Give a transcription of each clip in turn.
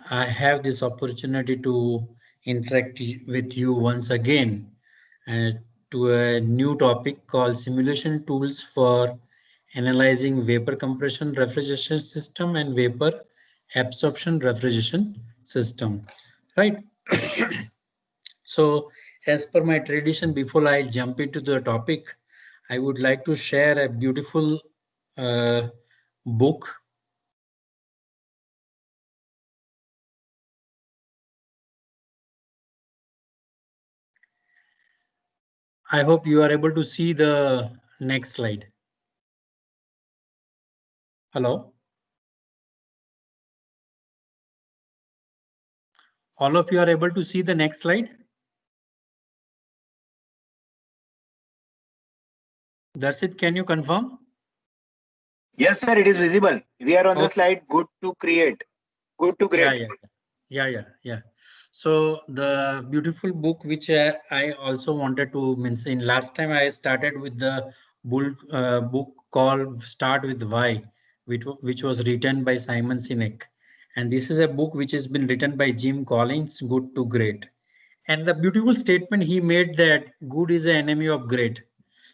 I have this opportunity to interact with you once again to a new topic called simulation tools for analyzing vapor compression refrigeration system and vapor absorption refrigeration system. Right. So as per my tradition, before I jump into the topic, I would like to share a beautiful book. I hope you are able to see the next slide. Hello. All of you are able to see the next slide. Darshit, can you confirm? Yes, sir, it is visible. We are on the Okay. slide. Good to create. Good to Yeah, great. yeah. So the beautiful book which I also wanted to mention. Last time I started with the book called Start with Why, which was written by Simon Sinek. And this is a book which has been written by Jim Collins, Good to Great. And the beautiful statement he made that good is the enemy of great.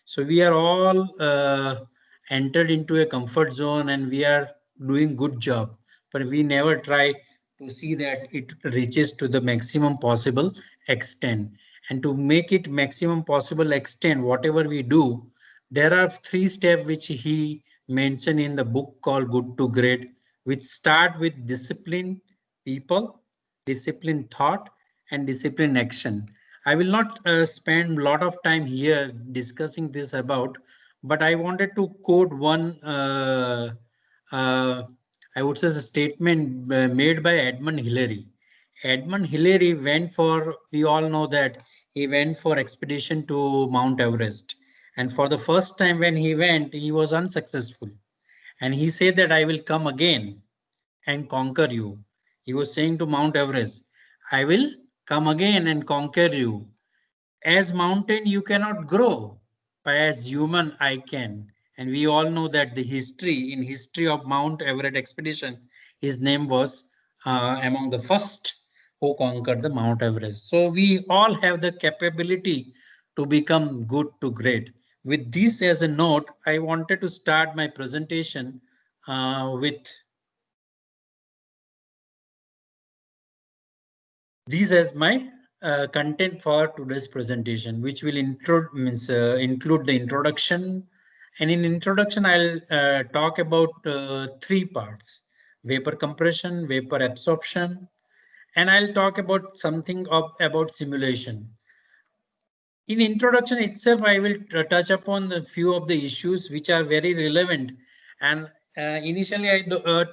So we are all entered into a comfort zone and we are doing good job, but we never try to see that it reaches to the maximum possible extent. And to make it maximum possible extent, whatever we do, there are 3 steps which he mentioned in the book called Good to Great, which start with discipline people, discipline thought, and discipline action. I will not spend a lot of time here discussing this about, but I wanted to quote one, I would say, a statement made by Edmund Hillary. Edmund Hillary went for, we all know that he went for expedition to Mount Everest. And for the first time when he went, he was unsuccessful. And he said that I will come again and conquer you. He was saying to Mount Everest, I will come again and conquer you. As mountain you cannot grow, but as human I can. And we all know that the history of Mount Everest expedition, his name was among the first who conquered the Mount Everest. So we all have the capability to become good to great. With this as a note, I wanted to start my presentation with these as my content for today's presentation, which will include the introduction. And in introduction, I'll talk about 3 parts: vapor compression, vapor absorption, and I'll talk about something about simulation. In introduction itself, I will touch upon a few of the issues which are very relevant. And initially, I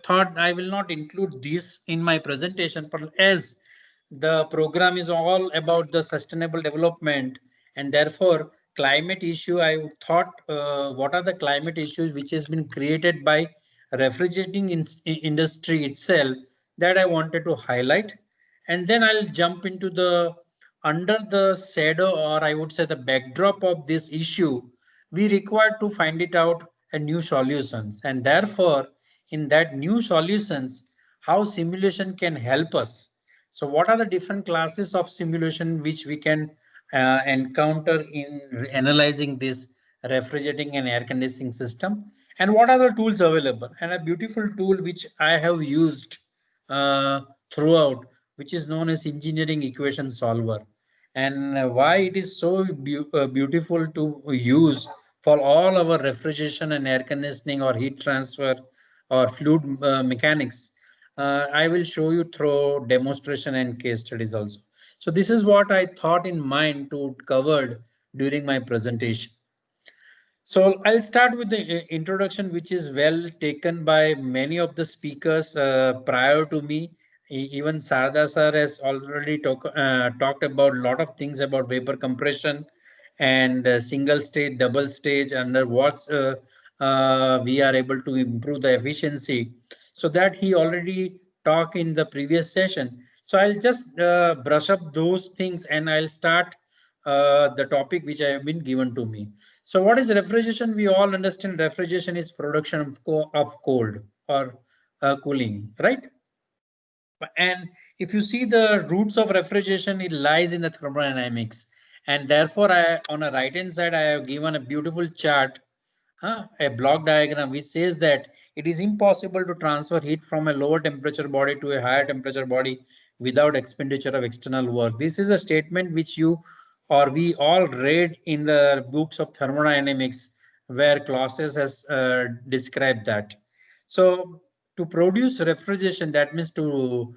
thought I will not include this in my presentation, but as the program is all about the sustainable development and therefore climate issue, I thought what are the climate issues which has been created by refrigerating industry itself that I wanted to highlight. And then I'll jump into the under the shadow, or I would say the backdrop of this issue, we require to find it out a new solutions. And therefore, in that new solutions, how simulation can help us. So what are the different classes of simulation which we can encounter in analyzing this refrigerating and air conditioning system? And what are the tools available? And a beautiful tool which I have used throughout, which is known as engineering equation solver. And why it is so beautiful to use for all our refrigeration and air conditioning or heat transfer or fluid mechanics. I will show you through demonstration and case studies also. So this is what I thought in mind to cover during my presentation. So I'll start with the introduction, which is well taken by many of the speakers prior to me. Even Sarda sir has already talked about a lot of things about vapor compression and single stage, double stage, under what we are able to improve the efficiency. So that he already talked in the previous session. So I'll just brush up those things and I'll start the topic which I have been given to me. So what is refrigeration? We all understand refrigeration is production of cold or cooling, right? And if you see the roots of refrigeration, it lies in the thermodynamics. And therefore, on the right hand side, I have given a beautiful chart, a block diagram, which says that it is impossible to transfer heat from a lower temperature body to a higher temperature body without expenditure of external work. This is a statement which you or we all read in the books of thermodynamics, where Clausius has described that. So to produce refrigeration, that means to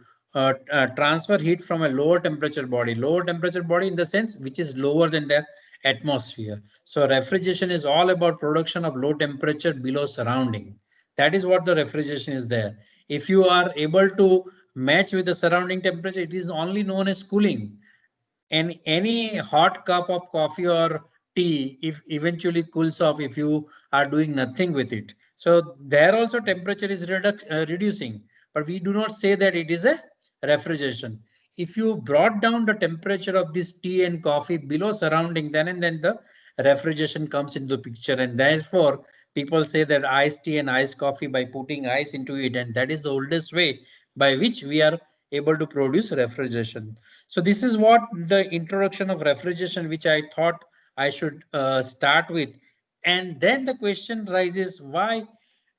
transfer heat from a lower temperature body in the sense which is lower than the atmosphere. So refrigeration is all about production of low temperature below surrounding. That is what the refrigeration is there. If you are able to match with the surrounding temperature, it is only known as cooling. And any hot cup of coffee or tea, if eventually cools off if you are doing nothing with it. So there also temperature is reducing, but we do not say that it is a refrigeration. If you brought down the temperature of this tea and coffee below surrounding, then and then the refrigeration comes into the picture. And therefore people say that iced tea and iced coffee by putting ice into it, and that is the oldest way by which we are able to produce refrigeration. So this is what the introduction of refrigeration, which I thought I should start with. And then the question rises, why,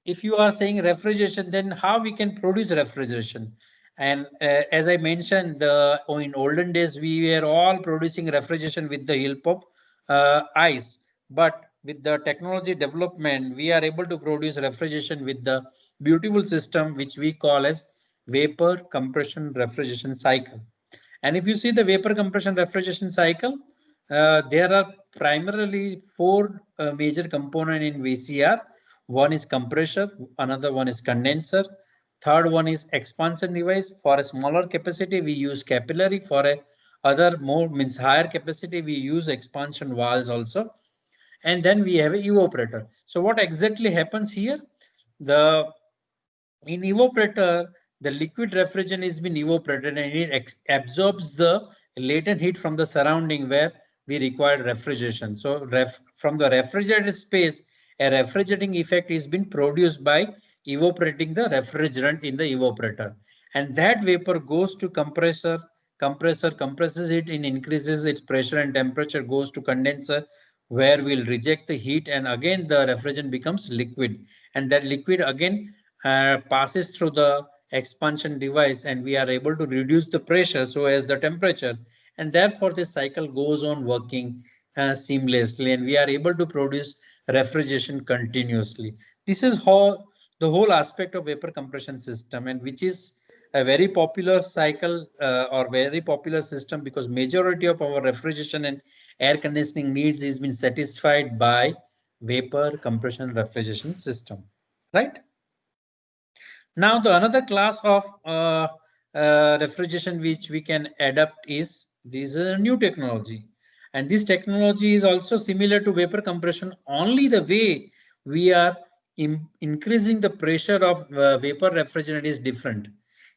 if you are saying refrigeration, then how we can produce refrigeration? And as I mentioned, in olden days, we were all producing refrigeration with the help of ice. But with the technology development, we are able to produce refrigeration with the beautiful system which we call as vapor compression refrigeration cycle. And if you see the vapor compression refrigeration cycle, there are primarily four major components in VCR. One is compressor, another one is condenser, third one is expansion device. For a smaller capacity, we use capillary. For a other more means higher capacity, we use expansion valves also. And then we have a evaporator. So what exactly happens here? In evaporator, the liquid refrigerant is been evaporated and it absorbs the latent heat from the surrounding where we require refrigeration. So from the refrigerated space, a refrigerating effect is been produced by evaporating the refrigerant in the evaporator. And that vapor goes to compressor. Compressor compresses it and increases its pressure and temperature, goes to condenser, where we'll reject the heat, and again the refrigerant becomes liquid. And that liquid again passes through the expansion device, and we are able to reduce the pressure so as the temperature, and therefore this cycle goes on working seamlessly, and we are able to produce refrigeration continuously. This is how the whole aspect of vapor compression system, and which is a very popular cycle or very popular system, because majority of our refrigeration and air conditioning needs is been satisfied by vapor compression refrigeration system, right? Now the another class of refrigeration which we can adapt is this is a new technology, and this technology is also similar to vapor compression, only the way we are increasing the pressure of vapor refrigerant is different.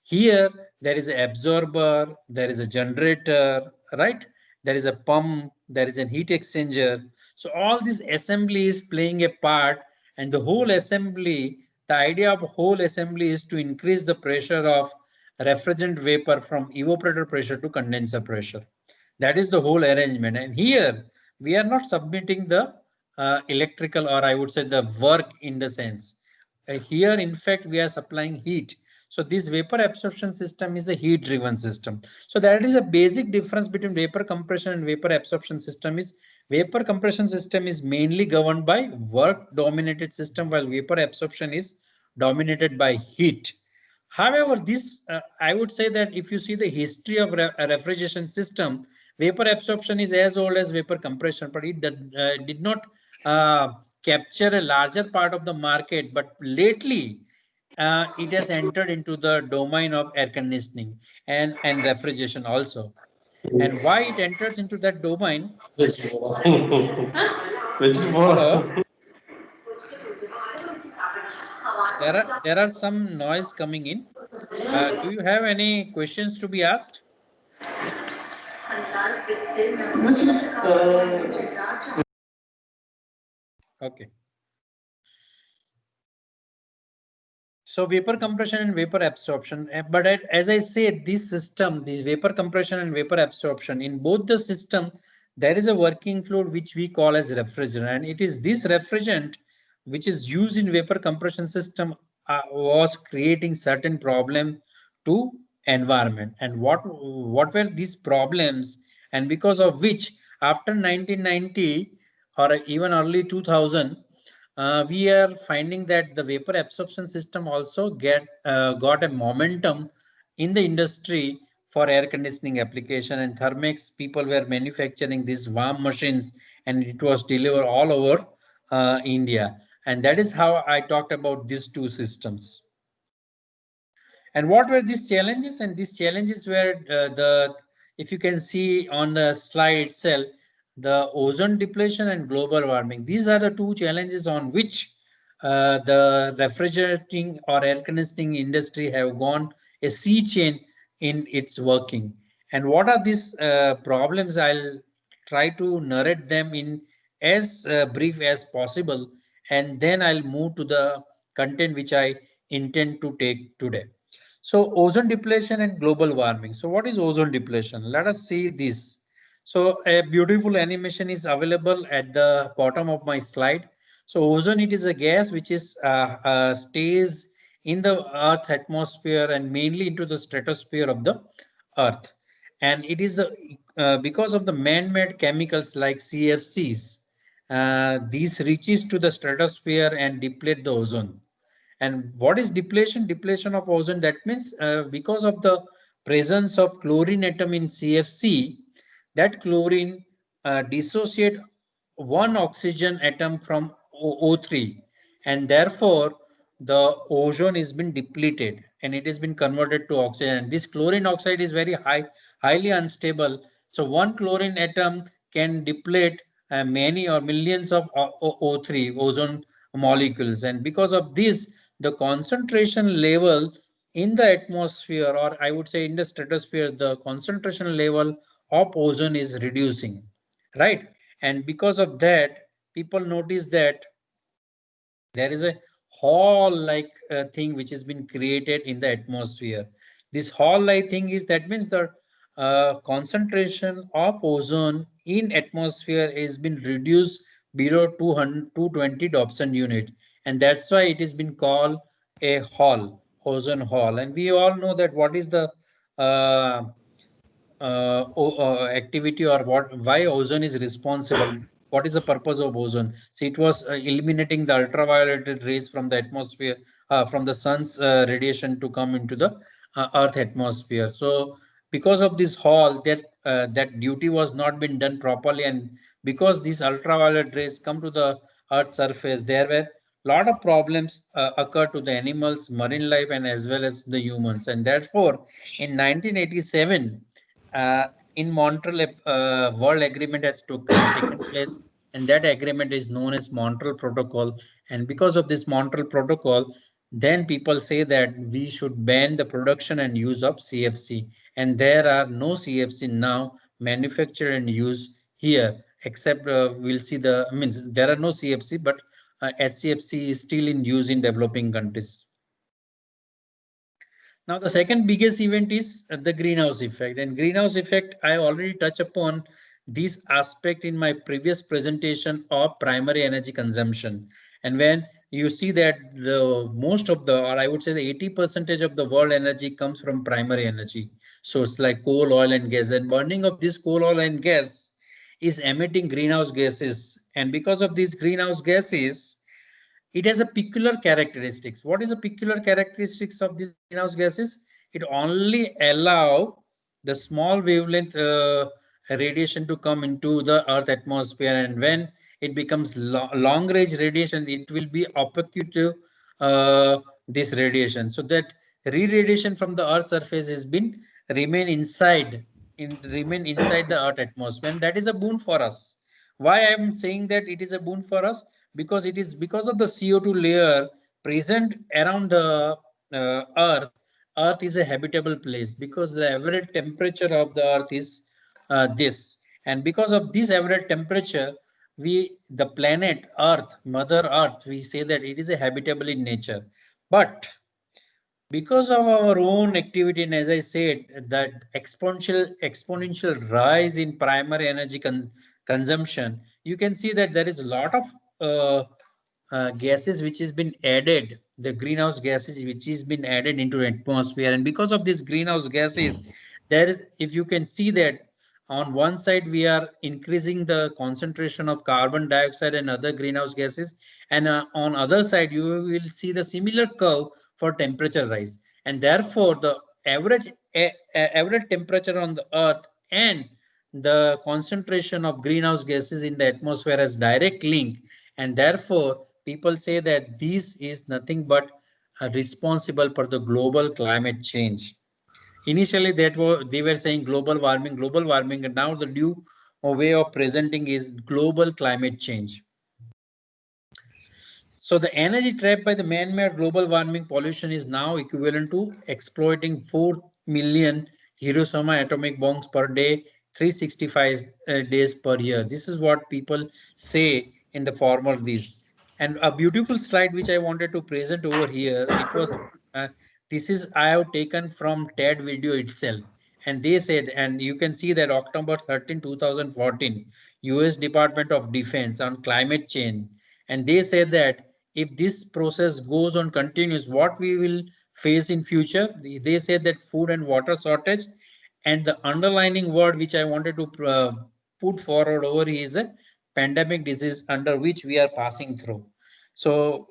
Here there is an absorber, there is a generator, right? There is a pump, there is a heat exchanger. So all this assembly is playing a part, and the whole assembly, the idea of whole assembly is to increase the pressure of refrigerant vapor from evaporator pressure to condenser pressure. That is the whole arrangement. And here we are not submitting the electrical, or I would say the work in the sense. Here, in fact, we are supplying heat. So this vapor absorption system is a heat driven system. So that is a basic difference between vapor compression and vapor absorption system. Is vapor compression system is mainly governed by work dominated system, while vapor absorption is dominated by heat. However, this I would say that if you see the history of a refrigeration system, vapor absorption is as old as vapor compression, but it did not capture a larger part of the market. But lately, it has entered into the domain of air conditioning and refrigeration also. And why it enters into that domain? Hello? There are some noise coming in. Do you have any questions to be asked? Okay. So vapor compression and vapor absorption. But as I said, this system, this vapor compression and vapor absorption, in both the system, there is a working fluid which we call as refrigerant, and it is this refrigerant which is used in vapor compression system was creating certain problem to environment. And what were these problems, and because of which after 1990 or even early 2000, we are finding that the vapor absorption system also got a momentum in the industry for air conditioning application, and Thermex people were manufacturing these warm machines, and it was delivered all over India. And that is how I talked about these two systems. And what were these challenges? And these challenges were if you can see on the slide itself, the ozone depletion and global warming. These are the two challenges on which the refrigerating or air conditioning industry have gone a sea change in its working. And what are these problems? I'll try to narrate them in as brief as possible, and then I'll move to the content which I intend to take today. So ozone depletion and global warming. So what is ozone depletion? Let us see this. So a beautiful animation is available at the bottom of my slide. So ozone, it is a gas which is stays in the Earth atmosphere and mainly into the stratosphere of the Earth. And it is the because of the man-made chemicals like CFCs, these reaches to the stratosphere and deplete the ozone. And what is depletion? Depletion of ozone. That means because of the presence of chlorine atom in CFC, that chlorine dissociate one oxygen atom from O3, and therefore the ozone has been depleted and it has been converted to oxygen. This chlorine oxide is very highly unstable. So one chlorine atom can deplete many or millions of O3 ozone molecules, and because of this, the concentration level in the atmosphere, or I would say in the stratosphere, the concentration level of ozone is reducing, right? And because of that, people notice that there is a hall like thing which has been created in the atmosphere. This hall like thing is, that means the concentration of ozone in atmosphere has been reduced below 220 Dobson unit, and that's why it has been called a hall, ozone hall. And we all know that what is the uh, activity, or why ozone is responsible. What is the purpose of ozone? See, it was eliminating the ultraviolet rays from the atmosphere, from the sun's radiation to come into the earth atmosphere. So because of this hall, that duty was not been done properly, and because these ultraviolet rays come to the earth surface, there were lot of problems occur to the animals, marine life, and as well as the humans. And therefore in 1987, uh, in Montreal, World Agreement has taken place, and that agreement is known as Montreal Protocol. And because of this Montreal Protocol, then people say that we should ban the production and use of CFC. And there are no CFC now manufactured and used here, except we'll see means there are no CFC, but HCFC is still in use in developing countries. Now, the second biggest event is the greenhouse effect, and greenhouse effect, I already touched upon this aspect in my previous presentation of primary energy consumption. And when you see that the most of the, or I would say the 80% of the world energy comes from primary energy. So it's like coal, oil, and gas, and burning of this coal, oil, and gas is emitting greenhouse gases. And because of these greenhouse gases, it has a peculiar characteristics. What is the peculiar characteristics of these greenhouse gases? It only allow the small wavelength radiation to come into the earth atmosphere, and when it becomes long range radiation, it will be opaque to this radiation, so that re-radiation from the earth surface has been remain inside the earth atmosphere, and that is a boon for us. Why I am saying that it is a boon for us? Because it is because of the CO2 layer present around the earth. Earth is a habitable place because the average temperature of the earth is this, and because of this average temperature, the planet earth, mother earth, we say that it is a habitable in nature. But Because of our own activity, and as I said, that exponential rise in primary energy consumption, you can see that there is a lot of gases which has been added, the greenhouse gases which has been added into the atmosphere. And because of these greenhouse gases, there, if you can see that on one side we are increasing the concentration of carbon dioxide and other greenhouse gases, and on other side you will see the similar curve for temperature rise. And therefore the average temperature on the earth and the concentration of greenhouse gases in the atmosphere has direct link. And therefore people say that this is nothing but responsible for the global climate change. Initially they were saying global warming, and now the new way of presenting is global climate change. So the energy trapped by the man-made global warming pollution is now equivalent to exploiting 4 million Hiroshima atomic bombs per day, 365 days per year. This is what people say in the form of this. And a beautiful slide which I wanted to present over here, it was this is I have taken from TED video itself. And they said, and you can see that October 13, 2014, US Department of Defense on climate change. And they said that if this process goes on continues, what we will face in future, they said that food and water shortage. And the underlining word which I wanted to put forward over is a pandemic disease under which we are passing through. So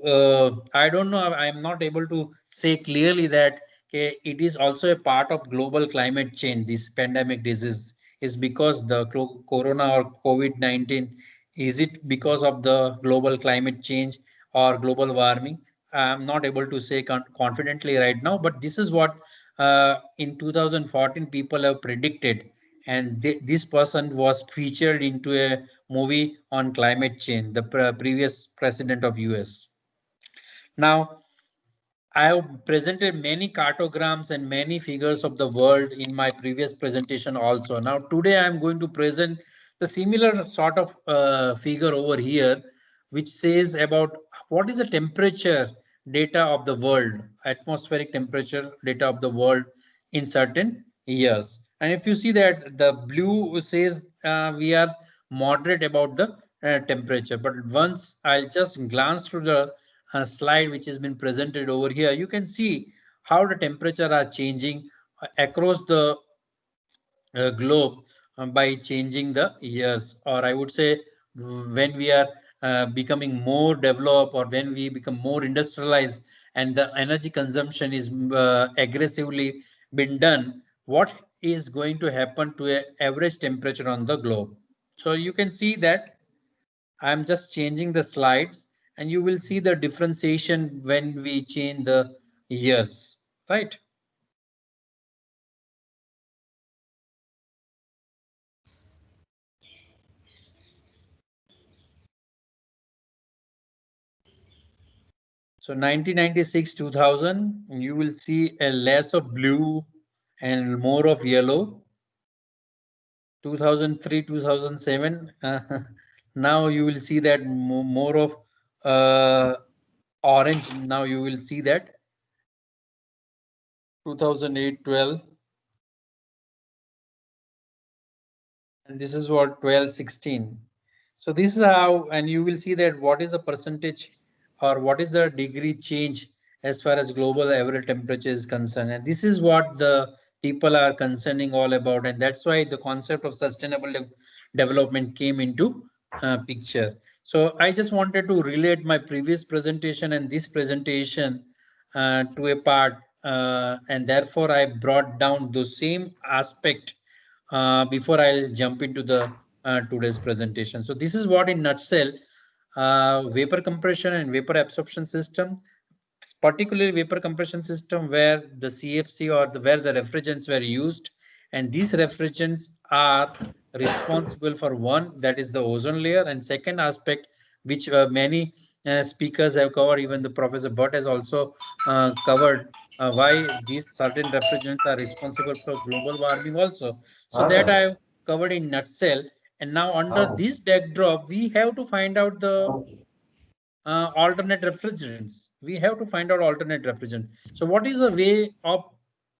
I don't know, I'm not able to say clearly that okay, it is also a part of global climate change. This pandemic disease is because the corona or COVID-19, is it because of the global climate change or global warming? I'm not able to say confidently right now, but this is what in 2014 people have predicted, and this person was featured into a movie on climate change, the previous president of US. Now, I have presented many cartograms and many figures of the world in my previous presentation also. Now, today I am going to present the similar sort of figure over here, which says about what is the temperature data of the world, atmospheric temperature data of the world in certain years. And if you see that the blue says we are moderate about the temperature, but once I'll just glance through the slide which has been presented over here, you can see how the temperature are changing across the globe by changing the years, or I would say when we are becoming more developed or when we become more industrialized and the energy consumption is aggressively been done, what is going to happen to an average temperature on the globe. So you can see that I'm just changing the slides and you will see the differentiation when we change the years, right? So 1996, 2000, you will see a less of blue and more of yellow. 2003, 2007, now you will see that more of orange. Now you will see that 2008, 12. And this is what 12, 16. So this is how, and you will see that what is the percentage or what is the degree change as far as global average temperature is concerned. And this is what the people are concerning all about. And that's why the concept of sustainable development came into picture. So I just wanted to relate my previous presentation and this presentation to a part. And therefore I brought down the same aspect before I'll jump into the today's presentation. So this is what in nutshell, vapor compression and vapor absorption system, particularly vapor compression system where the CFC or where the refrigerants were used. And these refrigerants are responsible for one, that is the ozone layer, and second aspect, which many speakers have covered, even the Professor Bhatt has also covered why these certain refrigerants are responsible for global warming also. So that I have covered in nutshell. And now under this backdrop, we have to find out the alternate refrigerants. We have to find out alternate refrigerant. So what is the way of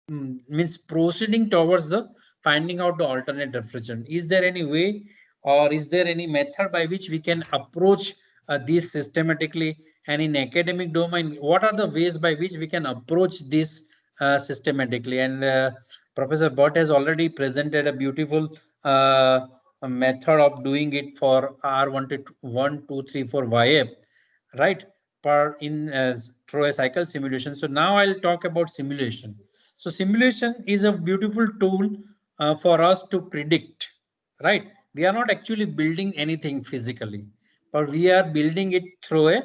means proceeding towards the finding out the alternate refrigerant? Is there any way or is there any method by which we can approach this systematically? And in academic domain, what are the ways by which we can approach this systematically? And Professor Bhatt has already presented a beautiful a method of doing it for R1 2 3 4 YF, right? Per in as through a cycle simulation. So now I'll talk about simulation. So simulation is a beautiful tool for us to predict, right? We are not actually building anything physically, but we are building it through a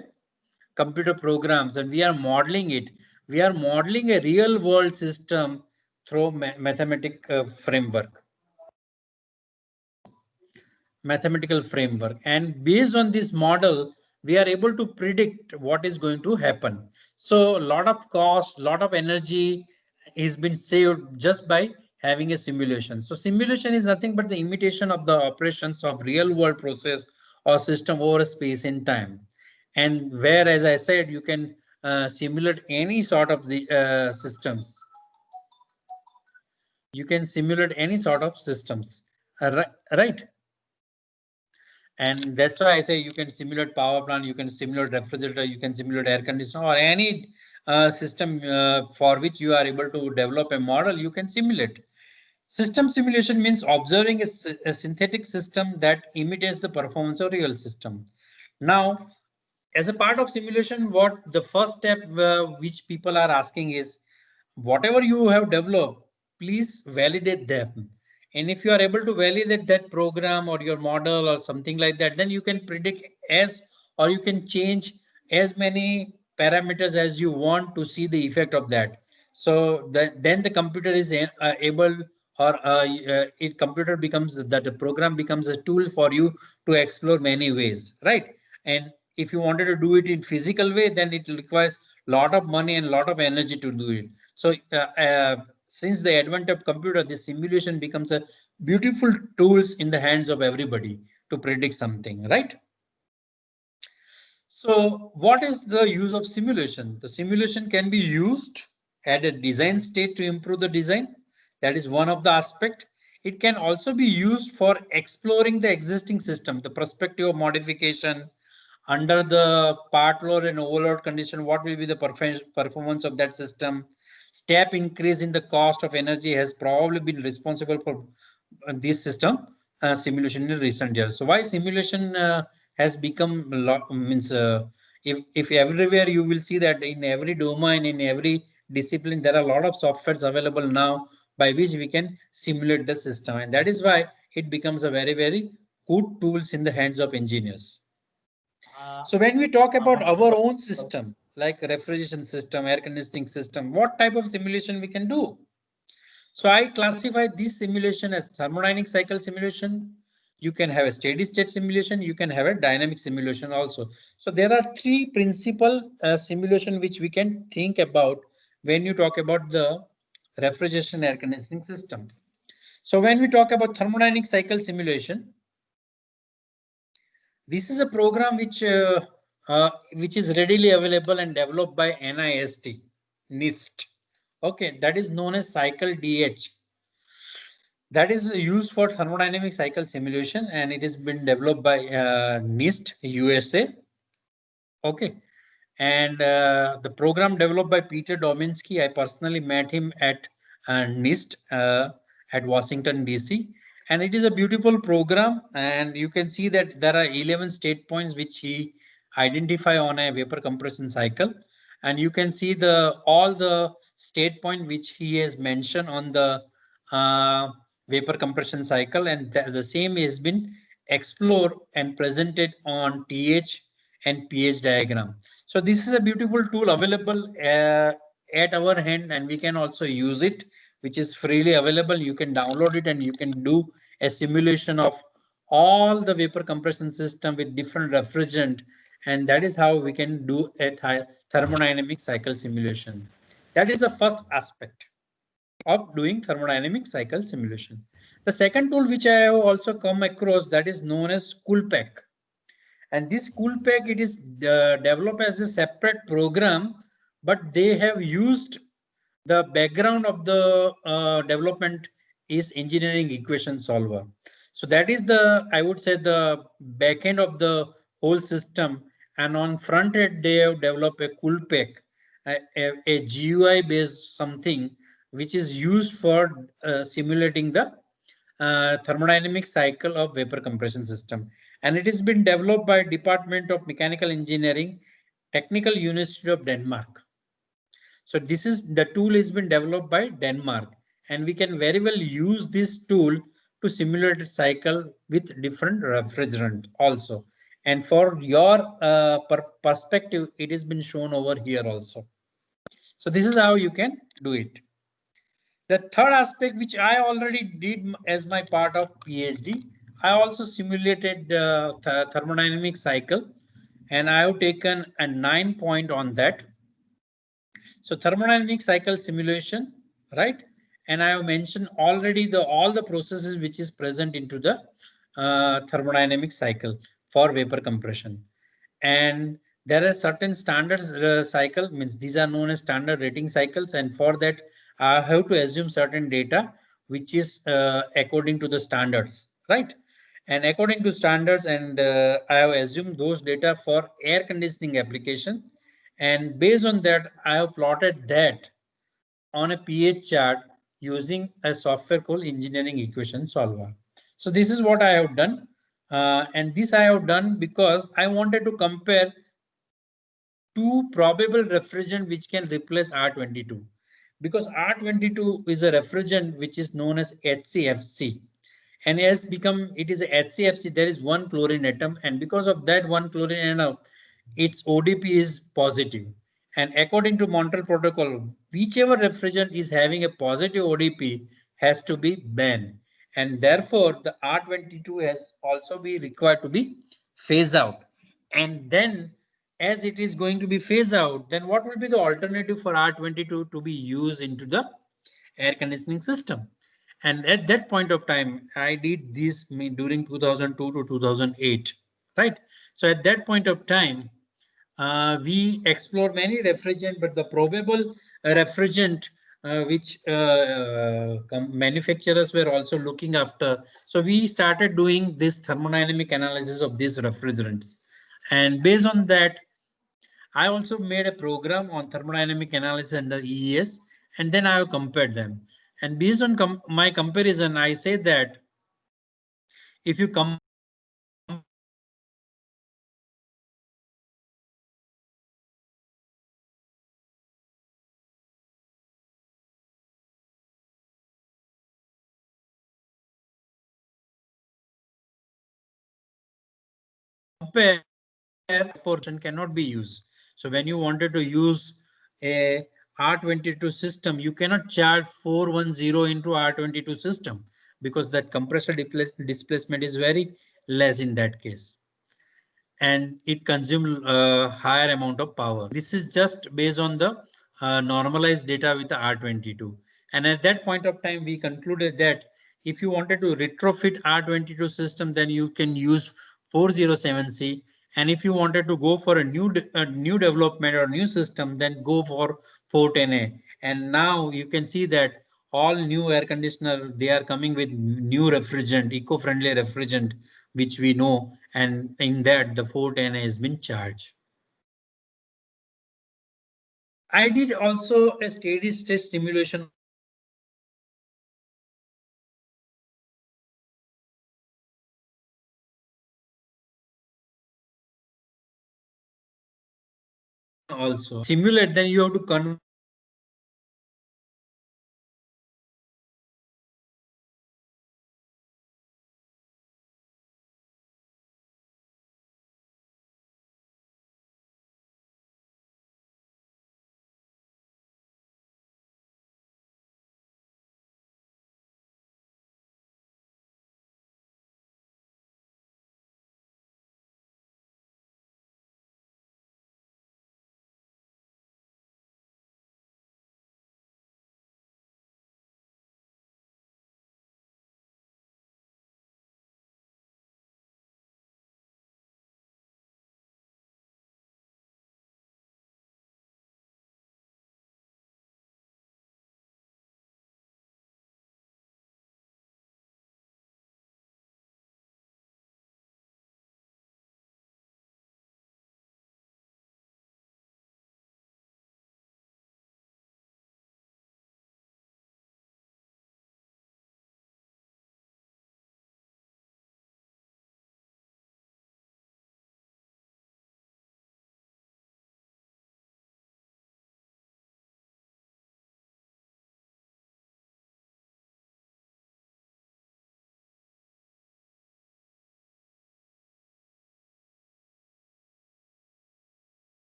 computer programs, and we are modeling it. We are modeling a real world system through mathematical framework, and based on this model we are able to predict what is going to happen. So a lot of cost, lot of energy is been saved just by having a simulation. So simulation is nothing but the imitation of the operations of real world process or system over space and time, and where, as I said, you can simulate any sort of the systems. You can simulate any sort of systems, right? And that's why I say you can simulate power plant, you can simulate refrigerator, you can simulate air conditioner, or any system for which you are able to develop a model, you can simulate. System simulation means observing a synthetic system that imitates the performance of real system. Now, as a part of simulation, what the first step which people are asking is, whatever you have developed, please validate them. And if you are able to validate that program or your model or something like that, then you can predict as, or you can change as many parameters as you want to see the effect of that. So then the computer is able, or it computer becomes that the program becomes a tool for you to explore many ways, right? And if you wanted to do it in physical way, then it requires a lot of money and a lot of energy to do it. So since the advent of computer, this simulation becomes a beautiful tools in the hands of everybody to predict something, right? So what is the use of simulation? The simulation can be used at a design stage to improve the design. That is one of the aspect. It can also be used for exploring the existing system, the perspective of modification under the part load and overload condition. What will be the performance of that system? Step increase in the cost of energy has probably been responsible for this system simulation in recent years. So why simulation has become a lot means if everywhere you will see that in every domain, in every discipline, there are a lot of softwares available now by which we can simulate the system, and that is why it becomes a very good tools in the hands of engineers. So when we talk about our own system, like refrigeration system, air conditioning system, what type of simulation we can do? So I classify this simulation as thermodynamic cycle simulation. You can have a steady state simulation. You can have a dynamic simulation also. So there are three principal simulation which we can think about when you talk about the refrigeration air conditioning system. So when we talk about thermodynamic cycle simulation, this is a program which is readily available and developed by NIST. Okay, that is known as Cycle DH. That is used for thermodynamic cycle simulation, and it has been developed by NIST USA. Okay, and the program developed by Peter Dominski. I personally met him at NIST at Washington DC, and it is a beautiful program. And you can see that there are 11 state points which he identify on a vapor compression cycle, and you can see all the state point which he has mentioned on the vapor compression cycle, and the same has been explored and presented on TH and pH diagram. So this is a beautiful tool available at our hand, and we can also use it, which is freely available. You can download it and you can do a simulation of all the vapor compression system with different refrigerant, and that is how we can do a thermodynamic cycle simulation. That is the first aspect of doing thermodynamic cycle simulation. The second tool which I have also come across, that is known as Coolpack. And this Coolpack, it is developed as a separate program, but they have used the background of the development is engineering equation solver. So that is the, I would say, the back end of the whole system. And on front end, they have developed a Coolpack, a GUI based something which is used for simulating the thermodynamic cycle of vapor compression system. And it has been developed by Department of Mechanical Engineering, Technical University of Denmark. So this is the tool has been developed by Denmark, and we can very well use this tool to simulate a cycle with different refrigerant also. And for your perspective, it has been shown over here also. So this is how you can do it. The third aspect, which I already did as my part of PhD, I also simulated the thermodynamic cycle, and I have taken a 9 point on that. So thermodynamic cycle simulation, right? And I have mentioned already all the processes which is present into the thermodynamic cycle for vapor compression. And there are certain standards cycle, means these are known as standard rating cycles, and for that I have to assume certain data which is according to the standards, right? And according to standards, and I have assumed those data for air conditioning application, and based on that I have plotted that on a pH chart using a software called engineering equation solver. So this is what I have done, and this I have done because I wanted to compare two probable refrigerant which can replace R22, because R22 is a refrigerant which is known as HCFC, and has become, it is a HCFC, there is one chlorine atom, and because of that one chlorine atom, its ODP is positive. And according to Montreal Protocol, whichever refrigerant is having a positive ODP has to be banned, and therefore the R22 has also be required to be phased out. And then as it is going to be phased out, then what will be the alternative for R22 to be used into the air conditioning system? And at that point of time, I did this during 2002 to 2008, right? So at that point of time, we explored many refrigerant, but the probable refrigerant which manufacturers were also looking after. So we started doing this thermodynamic analysis of these refrigerants. And based on that, I also made a program on thermodynamic analysis under EES, and then I have compared them. And based on my comparison, I say that if you compare fortune cannot be used. So when you wanted to use a R22 system, you cannot charge 410 into R22 system because that compressor displacement is very less in that case, and it consumes a higher amount of power. This is just based on the normalized data with the R22. And at that point of time, we concluded that if you wanted to retrofit R22 system, then you can use 407C. And if you wanted to go for a new development or new system, then go for 410A. And now you can see that all new air conditioner, they are coming with new refrigerant, eco-friendly refrigerant, which we know, and in that the 410 has been charged. I did also a steady state simulation also. Simulate, then you have to convert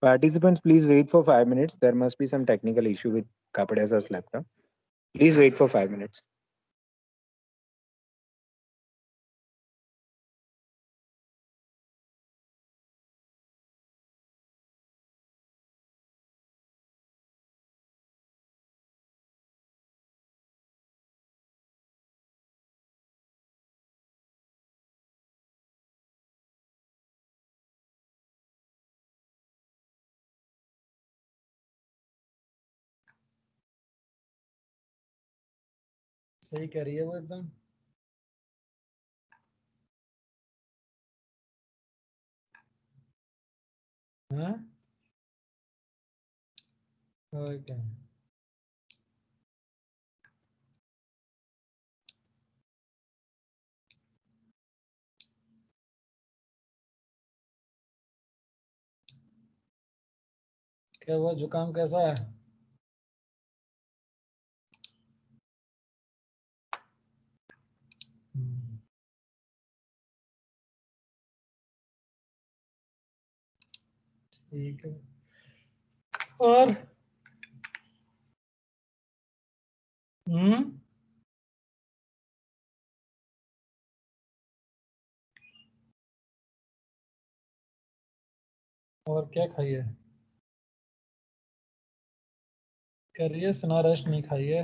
Participants, please wait for 5 minutes. There must be some technical issue with Kapadesa's laptop. Please wait for 5 minutes. सही कह रही है वो एकदम। हाँ okay. क्या हुआ, जुकाम कैसा है? ठीक है। और और क्या खाइए? करिए सुना, रेस्ट नहीं खाइए।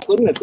Kannada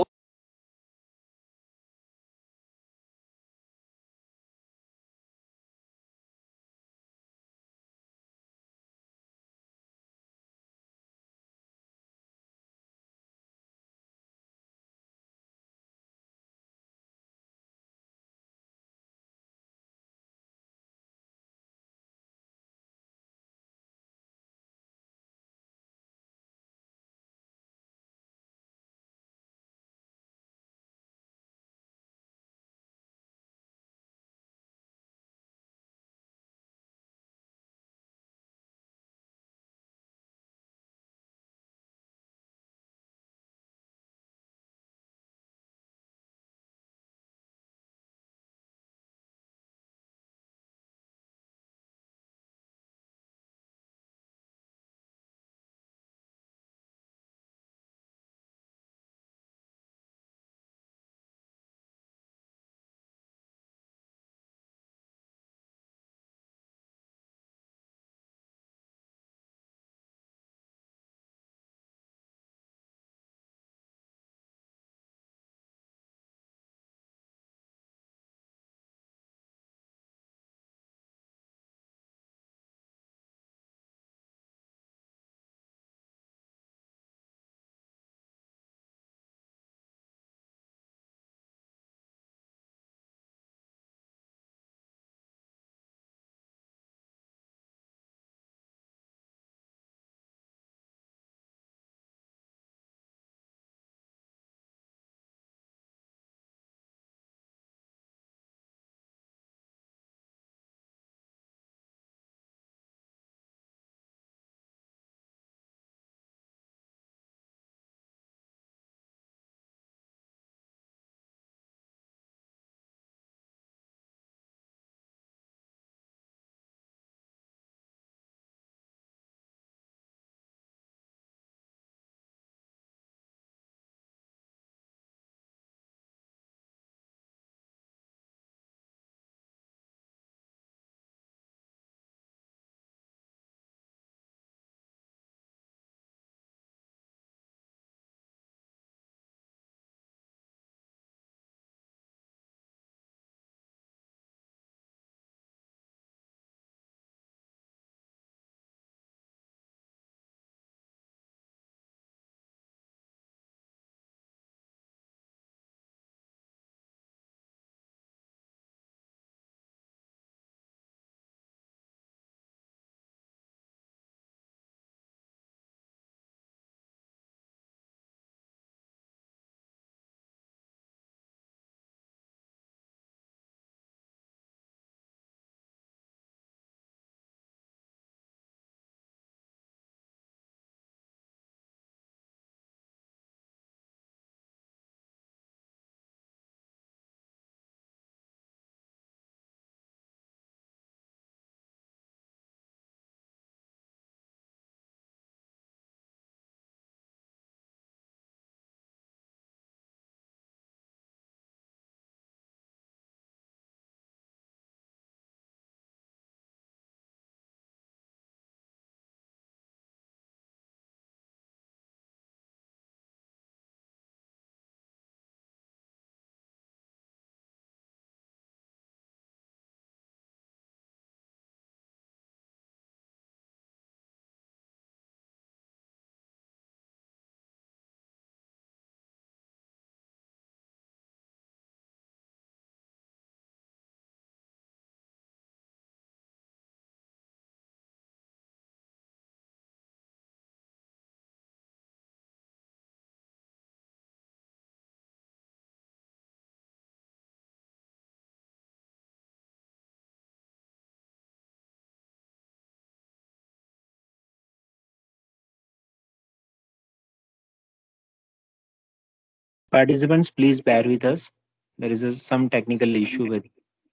Participants, please bear with us. There is some technical issue with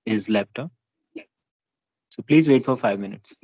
his laptop. So please wait for 5 minutes.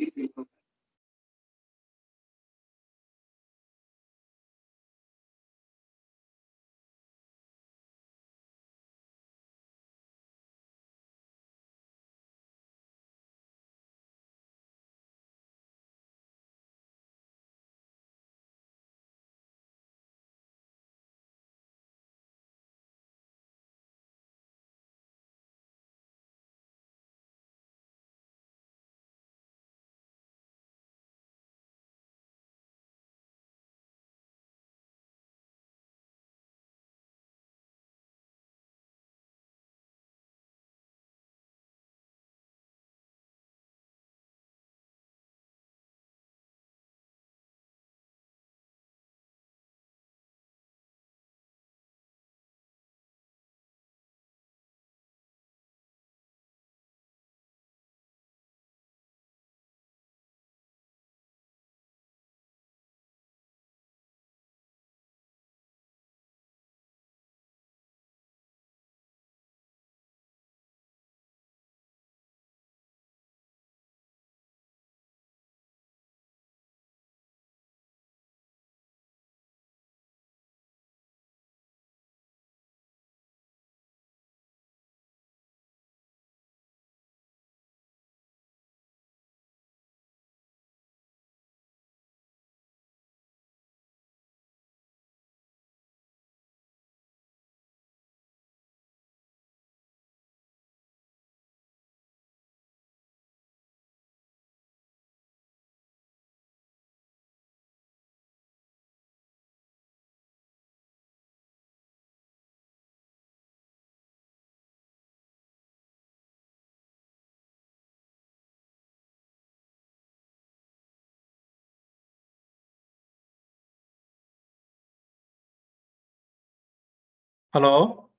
Hello,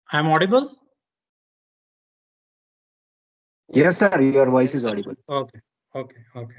I'm audible? Yes, sir. Your voice is audible. Okay, okay, okay.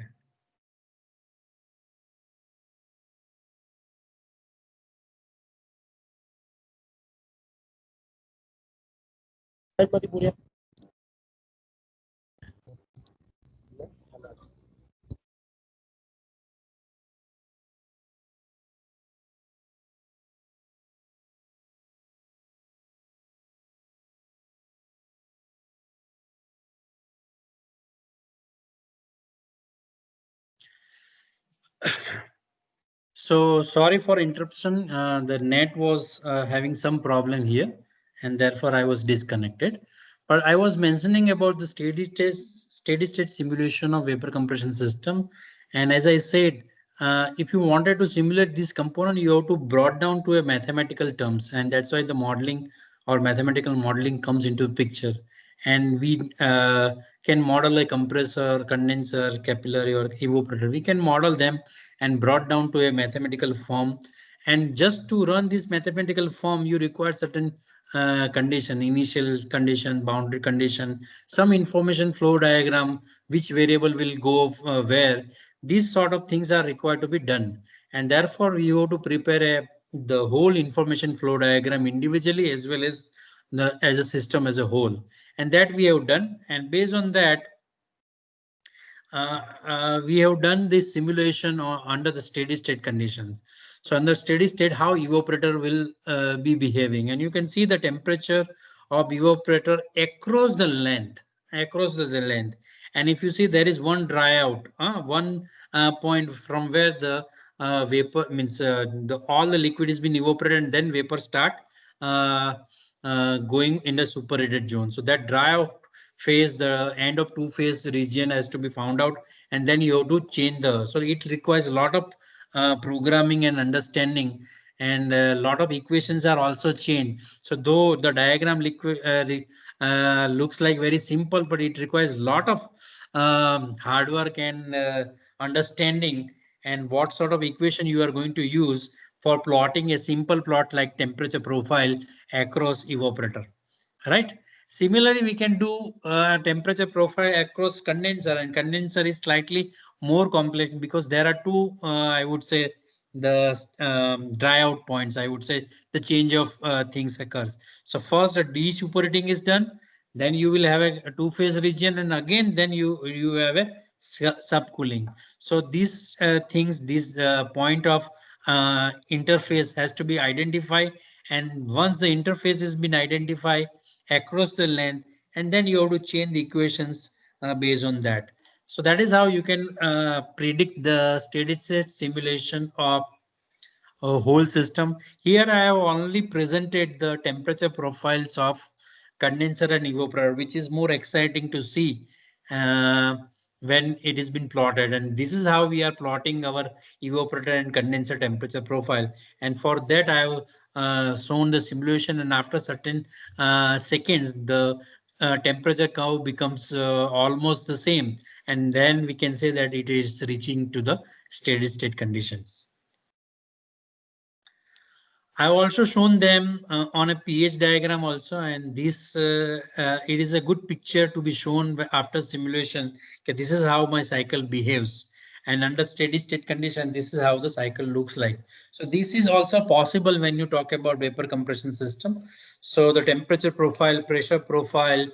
So sorry for interruption. The net was having some problem here, and therefore I was disconnected. But I was mentioning about the steady state simulation of vapor compression system. And as I said, if you wanted to simulate this component, you have to brought down to a mathematical terms, and that's why the modeling or mathematical modeling comes into picture. And we can model a compressor, condenser, capillary, or evaporator. We can model them and brought down to a mathematical form. And just to run this mathematical form, you require certain condition, initial condition, boundary condition, some information flow diagram, which variable will go where. These sort of things are required to be done. And therefore, you have to prepare the whole information flow diagram individually as well as as a system as a whole. And that we have done. And based on that, we have done this simulation under the steady state conditions. So under steady state, how evaporator will be behaving, and you can see the temperature of evaporator across the length, And if you see there is one dry out, one point from where the vapor means all the liquid has been evaporated, and then vapor start going in the superheated zone. So that dry out phase, the end of two phase region has to be found out, and then you have to change so it requires a lot of programming and understanding, and a lot of equations are also changed. So though the diagram looks like very simple, but it requires a lot of hard work and understanding, and what sort of equation you are going to use for plotting a simple plot like temperature profile across evaporator, right? Similarly, we can do temperature profile across condenser, and condenser is slightly more complex because there are two, I would say, the dry out points, I would say the change of things occurs. So first a de-superheating is done, then you will have a two-phase region, and again then you have a subcooling. So these things, this point of interface has to be identified, and once the interface has been identified across the length, and then you have to change the equations based on that. So that is how you can predict the steady state simulation of a whole system. Here I have only presented the temperature profiles of condenser and evaporator, which is more exciting to see when it has been plotted. And this is how we are plotting our evaporator and condenser temperature profile. And for that I have shown the simulation, and after certain seconds the temperature curve becomes almost the same, and then we can say that it is reaching to the steady state conditions. I've also shown them on a pH diagram also, and this it is a good picture to be shown after simulation. Okay, this is how my cycle behaves, and under steady state condition, this is how the cycle looks like. So this is also possible when you talk about vapor compression system. So the temperature profile, pressure profile,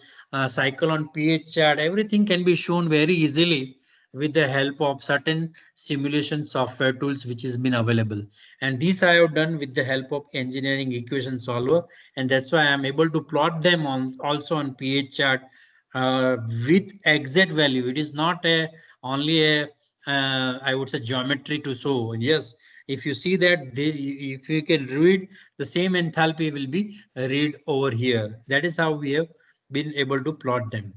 cycle on pH chart, everything can be shown very easily with the help of certain simulation software tools which has been available. And these I have done with the help of engineering equation solver, and that's why I'm able to plot them on also on pH chart with exact value. It is not a only a I would say geometry to show. Yes, if you see that if you can read the same enthalpy will be read over here. That is how we have been able to plot them.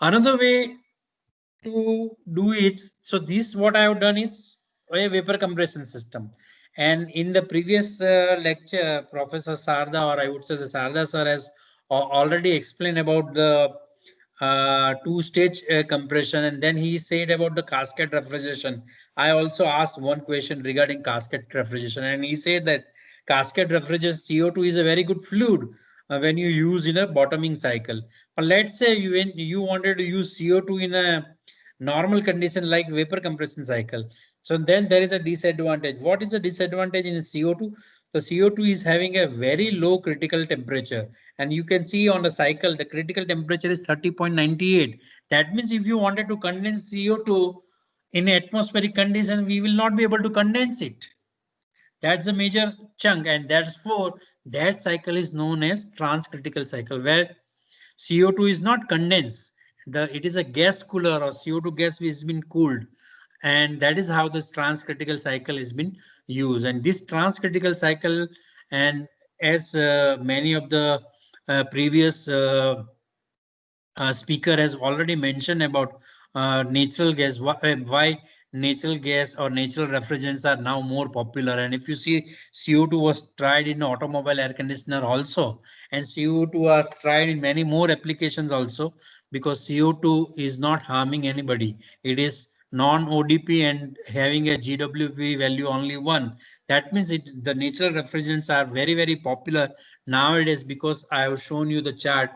Another way to do it. So this what I have done is a vapor compression system. And in the previous lecture, Professor Sarda, or I would say the Sarda sir, has already explained about the two-stage compression, and then he said about the cascade refrigeration. I also asked one question regarding cascade refrigeration, and he said that cascade refrigeration CO2 is a very good fluid when you use in a bottoming cycle. But let's say you wanted to use CO2 in a normal condition like vapor compression cycle. So then there is a disadvantage. What is the disadvantage in CO2? The CO2 is having a very low critical temperature, and you can see on the cycle the critical temperature is 30.98. That means if you wanted to condense CO2 in atmospheric condition, we will not be able to condense it. That's a major chunk, and that's for that cycle is known as transcritical cycle, where CO2 is not condensed. It is a gas cooler, or CO2 gas which has been cooled, and that is how this transcritical cycle has been used. And this transcritical cycle, and as many of the previous speaker has already mentioned about natural gas, why natural gas or natural refrigerants are now more popular. And if you see, CO2 was tried in automobile air conditioner also, and CO2 are tried in many more applications also, because CO2 is not harming anybody. It is non-ODP and having a GWP value only 1. That means the natural refrigerants are very, very popular nowadays, because I have shown you the chart.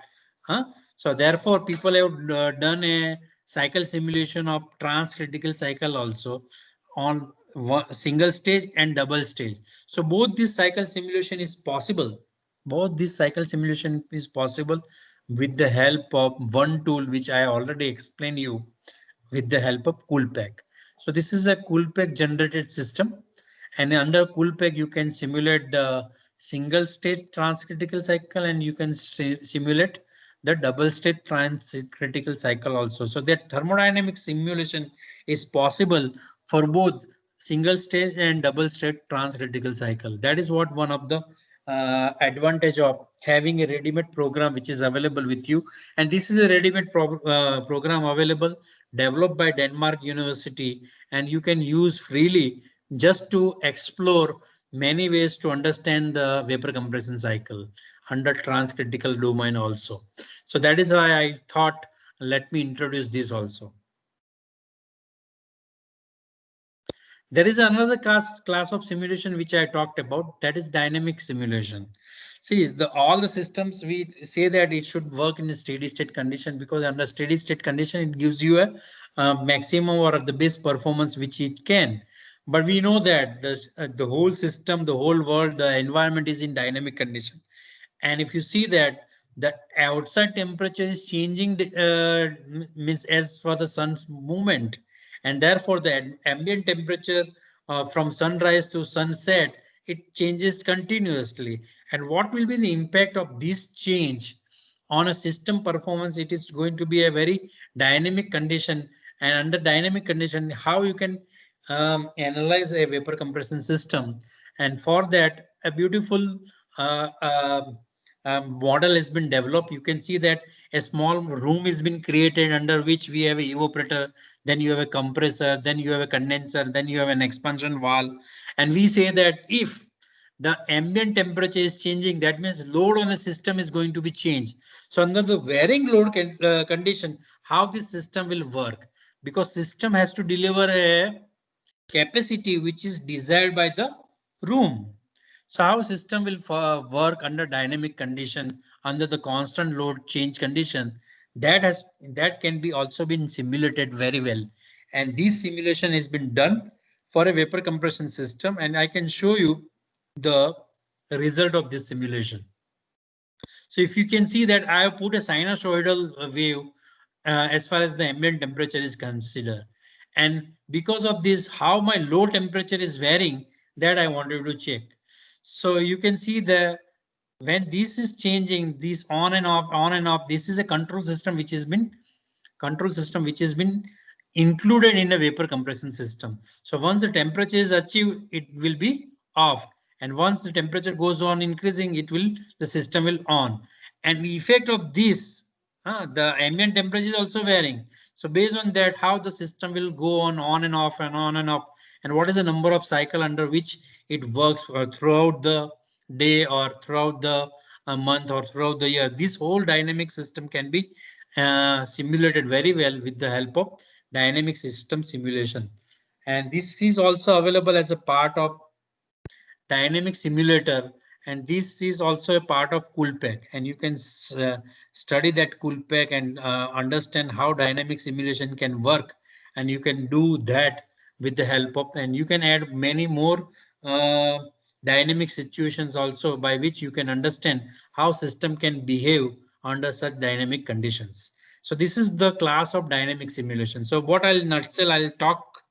Huh? So therefore, people have done a cycle simulation of transcritical cycle also on single stage and double stage. So both this cycle simulation is possible. Both this cycle simulation is possible with the help of one tool which I already explained you, with the help of Coolpack. So this is a Coolpack generated system, and under Coolpack you can simulate the single stage transcritical cycle, and you can simulate the double state transcritical cycle also. So that thermodynamic simulation is possible for both single state and double state transcritical cycle. That is what one of the advantage of having a ready-made program which is available with you. And this is a ready-made program available, developed by Denmark University, and you can use freely just to explore many ways to understand the vapor compression cycle under transcritical domain also. So that is why I thought, let me introduce this also. There is another class of simulation which I talked about, that is dynamic simulation. See, all the systems we say that it should work in a steady state condition, because under steady state condition it gives you a maximum or the best performance which it can. But we know that the whole system, the whole world, the environment is in dynamic condition. And if you see that the outside temperature is changing, means as for the sun's movement, and therefore the ambient temperature from sunrise to sunset, it changes continuously. And what will be the impact of this change on a system performance? It is going to be a very dynamic condition. And under dynamic condition, how you can analyze a vapor compression system. And for that, a beautiful uh, uh, model has been developed. You can see that a small room has been created under which we have a evaporator, then you have a compressor, then you have a condenser, then you have an expansion valve. And we say that if the ambient temperature is changing, that means load on a system is going to be changed. So under the varying load condition, how this system will work, because system has to deliver a capacity which is desired by the room. So how system will work under dynamic condition, under the constant load change condition, that can be also been simulated very well. And this simulation has been done for a vapor compression system, and I can show you the result of this simulation. So if you can see that I have put a sinusoidal wave as far as the ambient temperature is considered. And because of this, how my low temperature is varying, that I wanted to check. So you can see the when this is changing, this on and off, this is a control system which has been included in a vapor compression system. So once the temperature is achieved, it will be off. And once the temperature goes on increasing, the system will on. And the effect of this, the ambient temperature is also varying. So based on that, how the system will go on and off and on and off, and what is the number of cycle under which it works throughout the day or throughout the month or throughout the year. This whole dynamic system can be simulated very well with the help of dynamic system simulation. And this is also available as a part of dynamic simulator, and this is also a part of Coolpack, and you can study that Coolpack and understand how dynamic simulation can work, and you can do that with the help of, and you can add many more dynamic situations also, by which you can understand how system can behave under such dynamic conditions. So this is the class of dynamic simulation. So what I'll talk,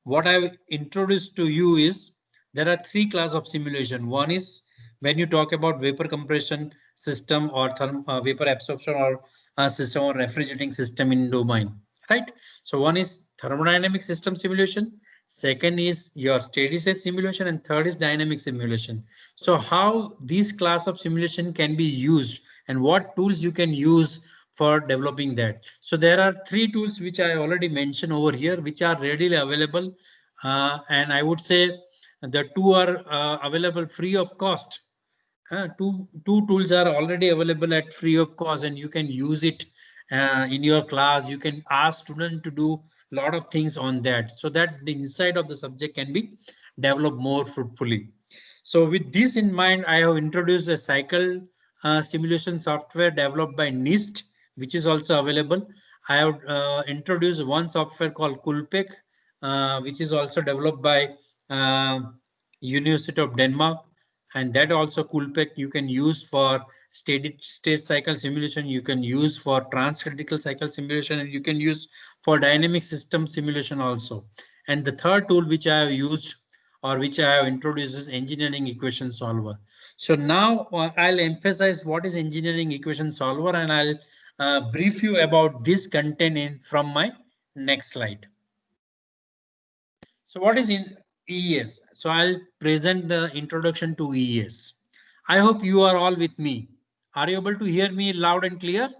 what I've introduced to you is there are three classes of simulation. One is when you talk about vapor compression system or vapor absorption or system or refrigerating system in domain, right? So one is thermodynamic system simulation. Second is your steady state simulation, and third is dynamic simulation. So how this class of simulation can be used and what tools you can use for developing that. So there are three tools which I already mentioned over here, which are readily available. And I would say the two are available free of cost. Two tools are already available at free of cost, and you can use it in your class. You can ask students to do a lot of things on that, so that the insight of the subject can be developed more fruitfully. So with this in mind, I have introduced a cycle simulation software developed by NIST, which is also available. I have introduced one software called Coolpack, which is also developed by University of Denmark, and that also Coolpack you can use for steady state cycle simulation, you can use for transcritical cycle simulation, and you can use for dynamic system simulation also. And the third tool which I have used or which I have introduced is engineering equation solver. So now I'll emphasize what is engineering equation solver, and I'll brief you about this content from my next slide. So what is in EES? So I'll present the introduction to EES. I hope you are all with me. Are you able to hear me loud and clear?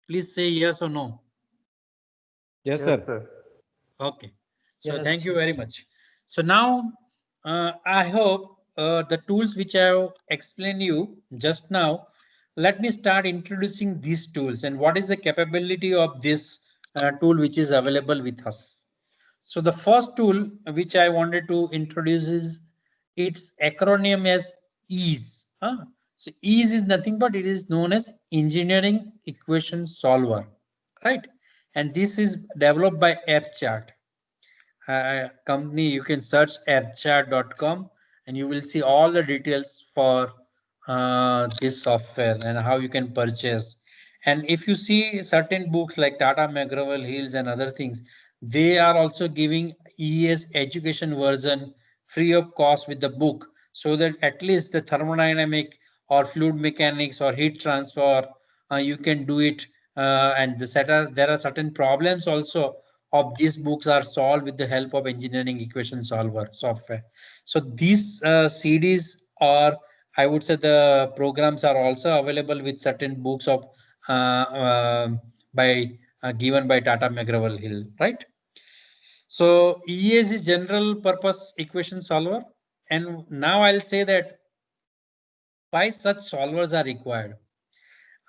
Please say yes or no. Yes, sir. Okay. So Yes. thank you very much. So now I hope the tools which I have explained you just now, let me start introducing these tools and what is the capability of this tool which is available with us. So the first tool which I wanted to introduce is its acronym as EASE. So EASE is nothing but it is known as Engineering Equation Solver, right? And this is developed by FChart. company, you can search airchart.com and you will see all the details for this software and how you can purchase. And if you see certain books like Tata McGraw Hills and other things, they are also giving ES education version free of cost with the book, so that at least the thermodynamic or fluid mechanics or heat transfer, you can do it. And there are certain problems also of these books are solved with the help of engineering equation solver software. So these CDs, or I would say the programs, are also available with certain books of given by Tata McGraw Hill, right? So ES is general purpose equation solver, and now I'll say that why such solvers are required.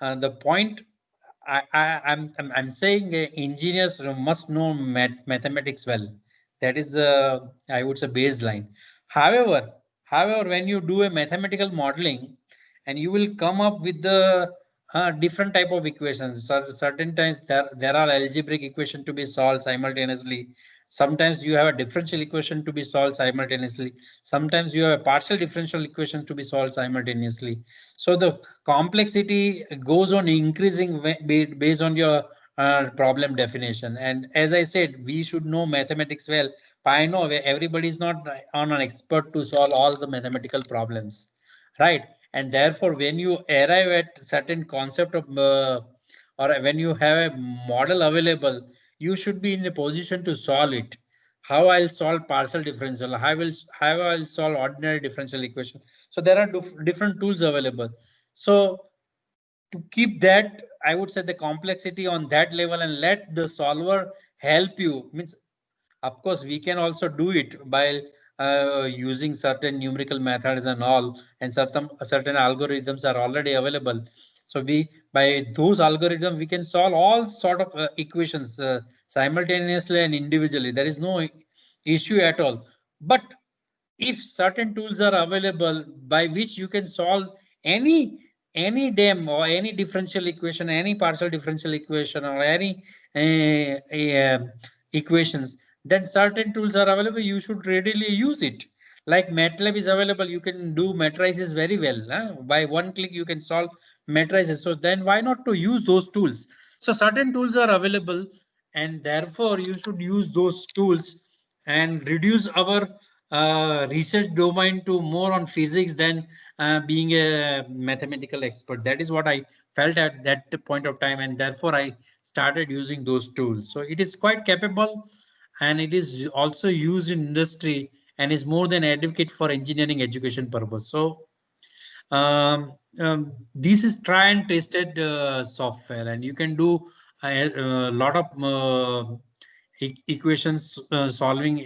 The point I'm saying, engineers must know mathematics well. That is the, I would say, baseline. However, when you do a mathematical modeling, and you will come up with the different type of equations. So certain times there are algebraic equation to be solved simultaneously. Sometimes you have a differential equation to be solved simultaneously. Sometimes you have a partial differential equation to be solved simultaneously. So the complexity goes on increasing based on your problem definition. And as I said, we should know mathematics well. I know everybody is not an expert to solve all the mathematical problems, right? And therefore, when you arrive at certain concept of or when you have a model available, you should be in a position to solve it. How I'll solve partial differential, how I'll solve ordinary differential equation. So there are different tools available. So to keep that, I would say, the complexity on that level and let the solver help you. Means, of course, we can also do it by using certain numerical methods and all, and certain algorithms are already available. So by those algorithms, we can solve all sort of equations simultaneously and individually. There is no issue at all. But if certain tools are available by which you can solve any DEM or any differential equation, any partial differential equation, or any equations, then certain tools are available. You should readily use it. Like MATLAB is available, you can do matrices very well. By one click, you can solve matrices. So then why not to use those tools? So certain tools are available, and therefore you should use those tools and reduce our research domain to more on physics than being a mathematical expert. That is what I felt at that point of time, and therefore I started using those tools. So it is quite capable, and it is also used in industry, and is more than adequate for engineering education purpose. So this is try and tested software, and you can do a lot of equations solving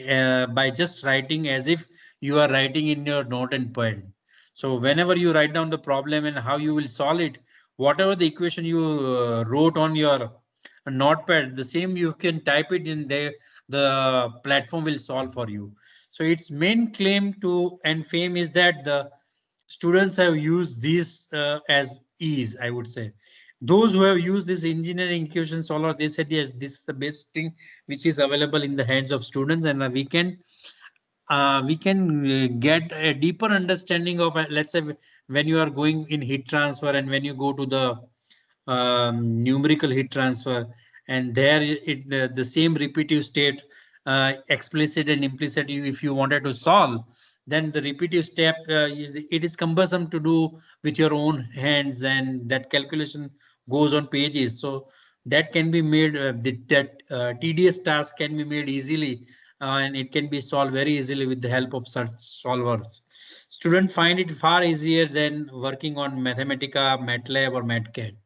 by just writing as if you are writing in your note and pen. So whenever you write down the problem and how you will solve it, whatever the equation you wrote on your notepad, the same you can type it in there, the platform will solve for you. So its main claim to and fame is that the students have used this as ease, I would say. Those who have used this engineering equation solver, they said, yes, this is the best thing which is available in the hands of students, and we can get a deeper understanding of, let's say, when you are going in heat transfer and when you go to the numerical heat transfer, and there the same repetitive state, explicit and implicit, if you wanted to solve, then the repetitive step, it is cumbersome to do with your own hands, and that calculation goes on pages. So that can be made, that tedious task can be made easily, and it can be solved very easily with the help of such solvers. Students find it far easier than working on Mathematica, MATLAB, or MATCAD.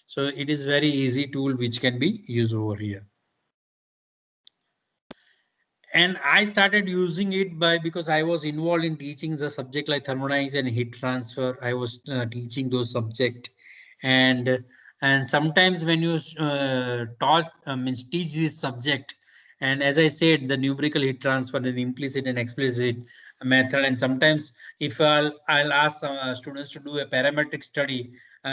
So it is very easy tool which can be used over here. And I started using it because I was involved in teaching the subject like thermodynamics and heat transfer. I was teaching those subject, and sometimes when you teach this subject, and as I said, the numerical heat transfer, the implicit and explicit method, and sometimes if I'll ask students to do a parametric study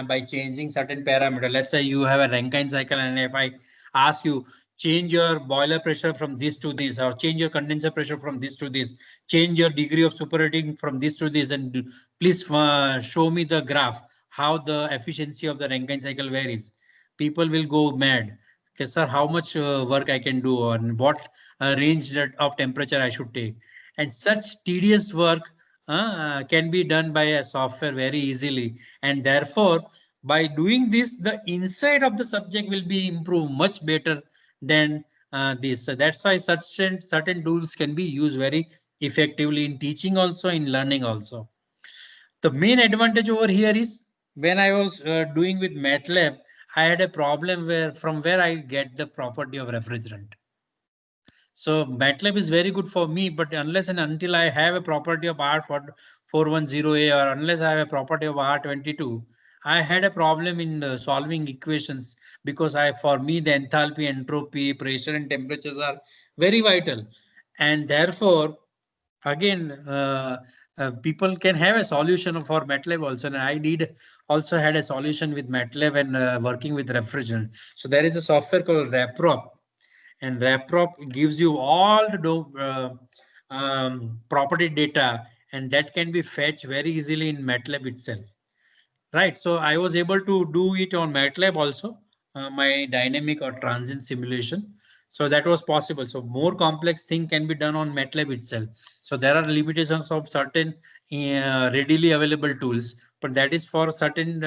by changing certain parameter. Let's say you have a Rankine cycle, and if I ask you change your boiler pressure from this to this, or change your condenser pressure from this to this, change your degree of superheating from this to this, and please show me the graph how the efficiency of the Rankine cycle varies. People will go mad. Okay, sir, how much work I can do, and what range of temperature I should take, and such tedious work can be done by a software very easily, and therefore by doing this, the inside of the subject will be improved much better than this. So that's why certain tools can be used very effectively in teaching, also in learning also. The main advantage over here is when I was doing with MATLAB, I had a problem where I get the property of refrigerant. So MATLAB is very good for me, but unless and until I have a property of R410A, or unless I have a property of R22, I had a problem in solving equations, because for me the enthalpy, entropy, pressure and temperatures are very vital, and therefore again people can have a solution for MATLAB also, and I also had a solution with MATLAB and working with refrigerant. So there is a software called RAPROP, and RAPROP gives you all the property data, and that can be fetched very easily in MATLAB itself. Right, so I was able to do it on MATLAB also, my dynamic or transient simulation. So that was possible. So more complex thing can be done on MATLAB itself. So there are limitations of certain readily available tools, but that is for certain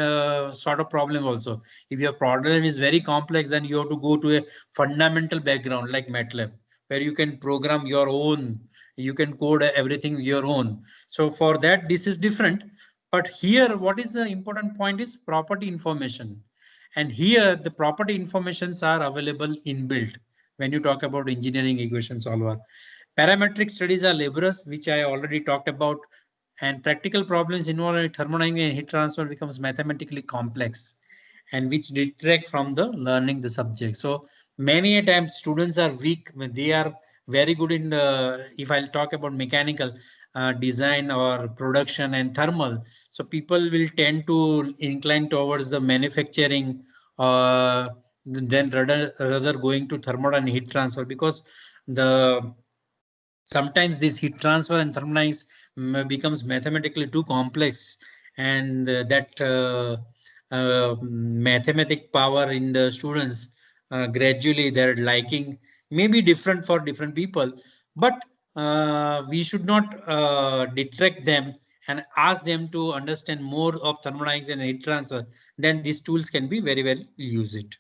sort of problem also. If your problem is very complex, then you have to go to a fundamental background like MATLAB, where you can program your own, you can code everything your own. So for that, this is different. But here, what is the important point is property information. And here the property informations are available inbuilt when you talk about engineering equation solver. Parametric studies are laborious, which I already talked about, and practical problems involving thermodynamic and heat transfer becomes mathematically complex, and which detract from the learning the subject. So many a times students are weak when they are very good in the, if I'll talk about mechanical design or production and thermal. So people will tend to incline towards the manufacturing, then rather going to thermal and heat transfer, because sometimes this heat transfer and thermodynamics becomes mathematically too complex, and that mathematic power in the students gradually their liking may be different for different people, but we should not detract them and ask them to understand more of thermodynamics and heat transfer. Then these tools can be very well use it.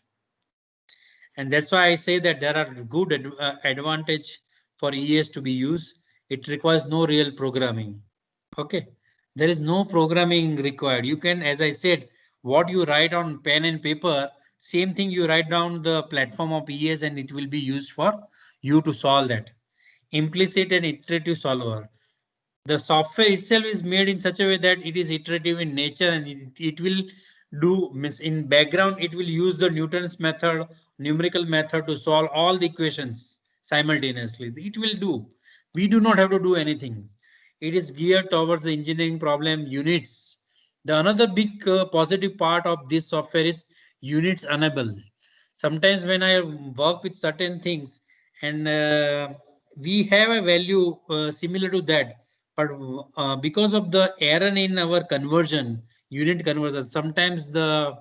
And that's why I say that there are good advantage for ES to be used. It requires no real programming. OK, there is no programming required. You can, as I said, what you write on pen and paper, same thing you write down the platform of ES, and it will be used for you to solve that. Implicit and iterative solver. The software itself is made in such a way that it is iterative in nature, and it will do in background. It will use the Newton's method, numerical method, to solve all the equations simultaneously. It will do. We do not have to do anything. It is geared towards the engineering problem units. The another big positive part of this software is units enable. Sometimes when I work with certain things, and we have a value similar to that, but because of the error in our conversion, unit conversion, sometimes the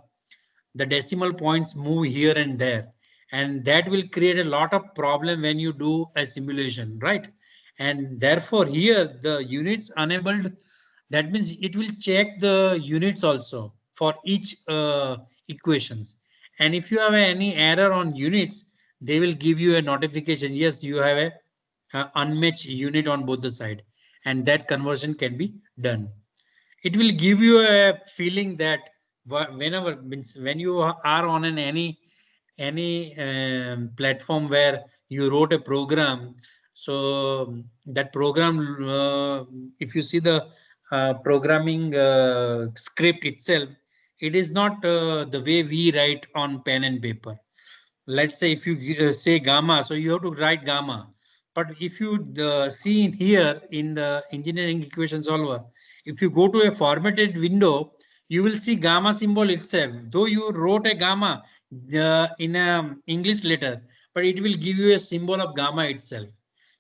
decimal points move here and there, and that will create a lot of problem when you do a simulation, right? And therefore here the units enabled, that means it will check the units also for each equations, and if you have any error on units, they will give you a notification, yes, you have a unmatched unit on both the side, and that conversion can be done. It will give you a feeling that whenever when you are on any platform where you wrote a program, so that program, if you see the programming script itself, it is not the way we write on pen and paper. Let's say if you say gamma, so you have to write gamma. But if you see in here in the engineering equation solver, if you go to a formatted window, you will see gamma symbol itself. Though you wrote a gamma in a English letter, but it will give you a symbol of gamma itself.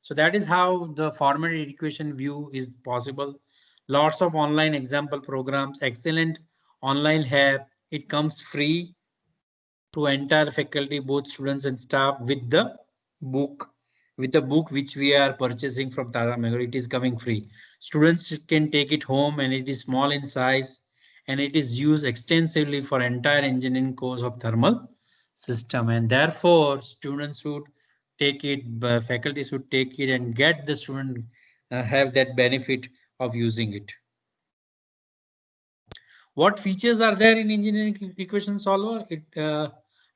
So that is how the formatted equation view is possible. Lots of online example programs, excellent online help. It comes free to entire faculty, both students and staff, with the book. With the book which we are purchasing from Tata Mega, it is coming free. Students can take it home, and it is small in size, and it is used extensively for entire engineering course of thermal system, and therefore students should take it, faculty should take it and get the student have that benefit of using it. What features are there in engineering equation solver?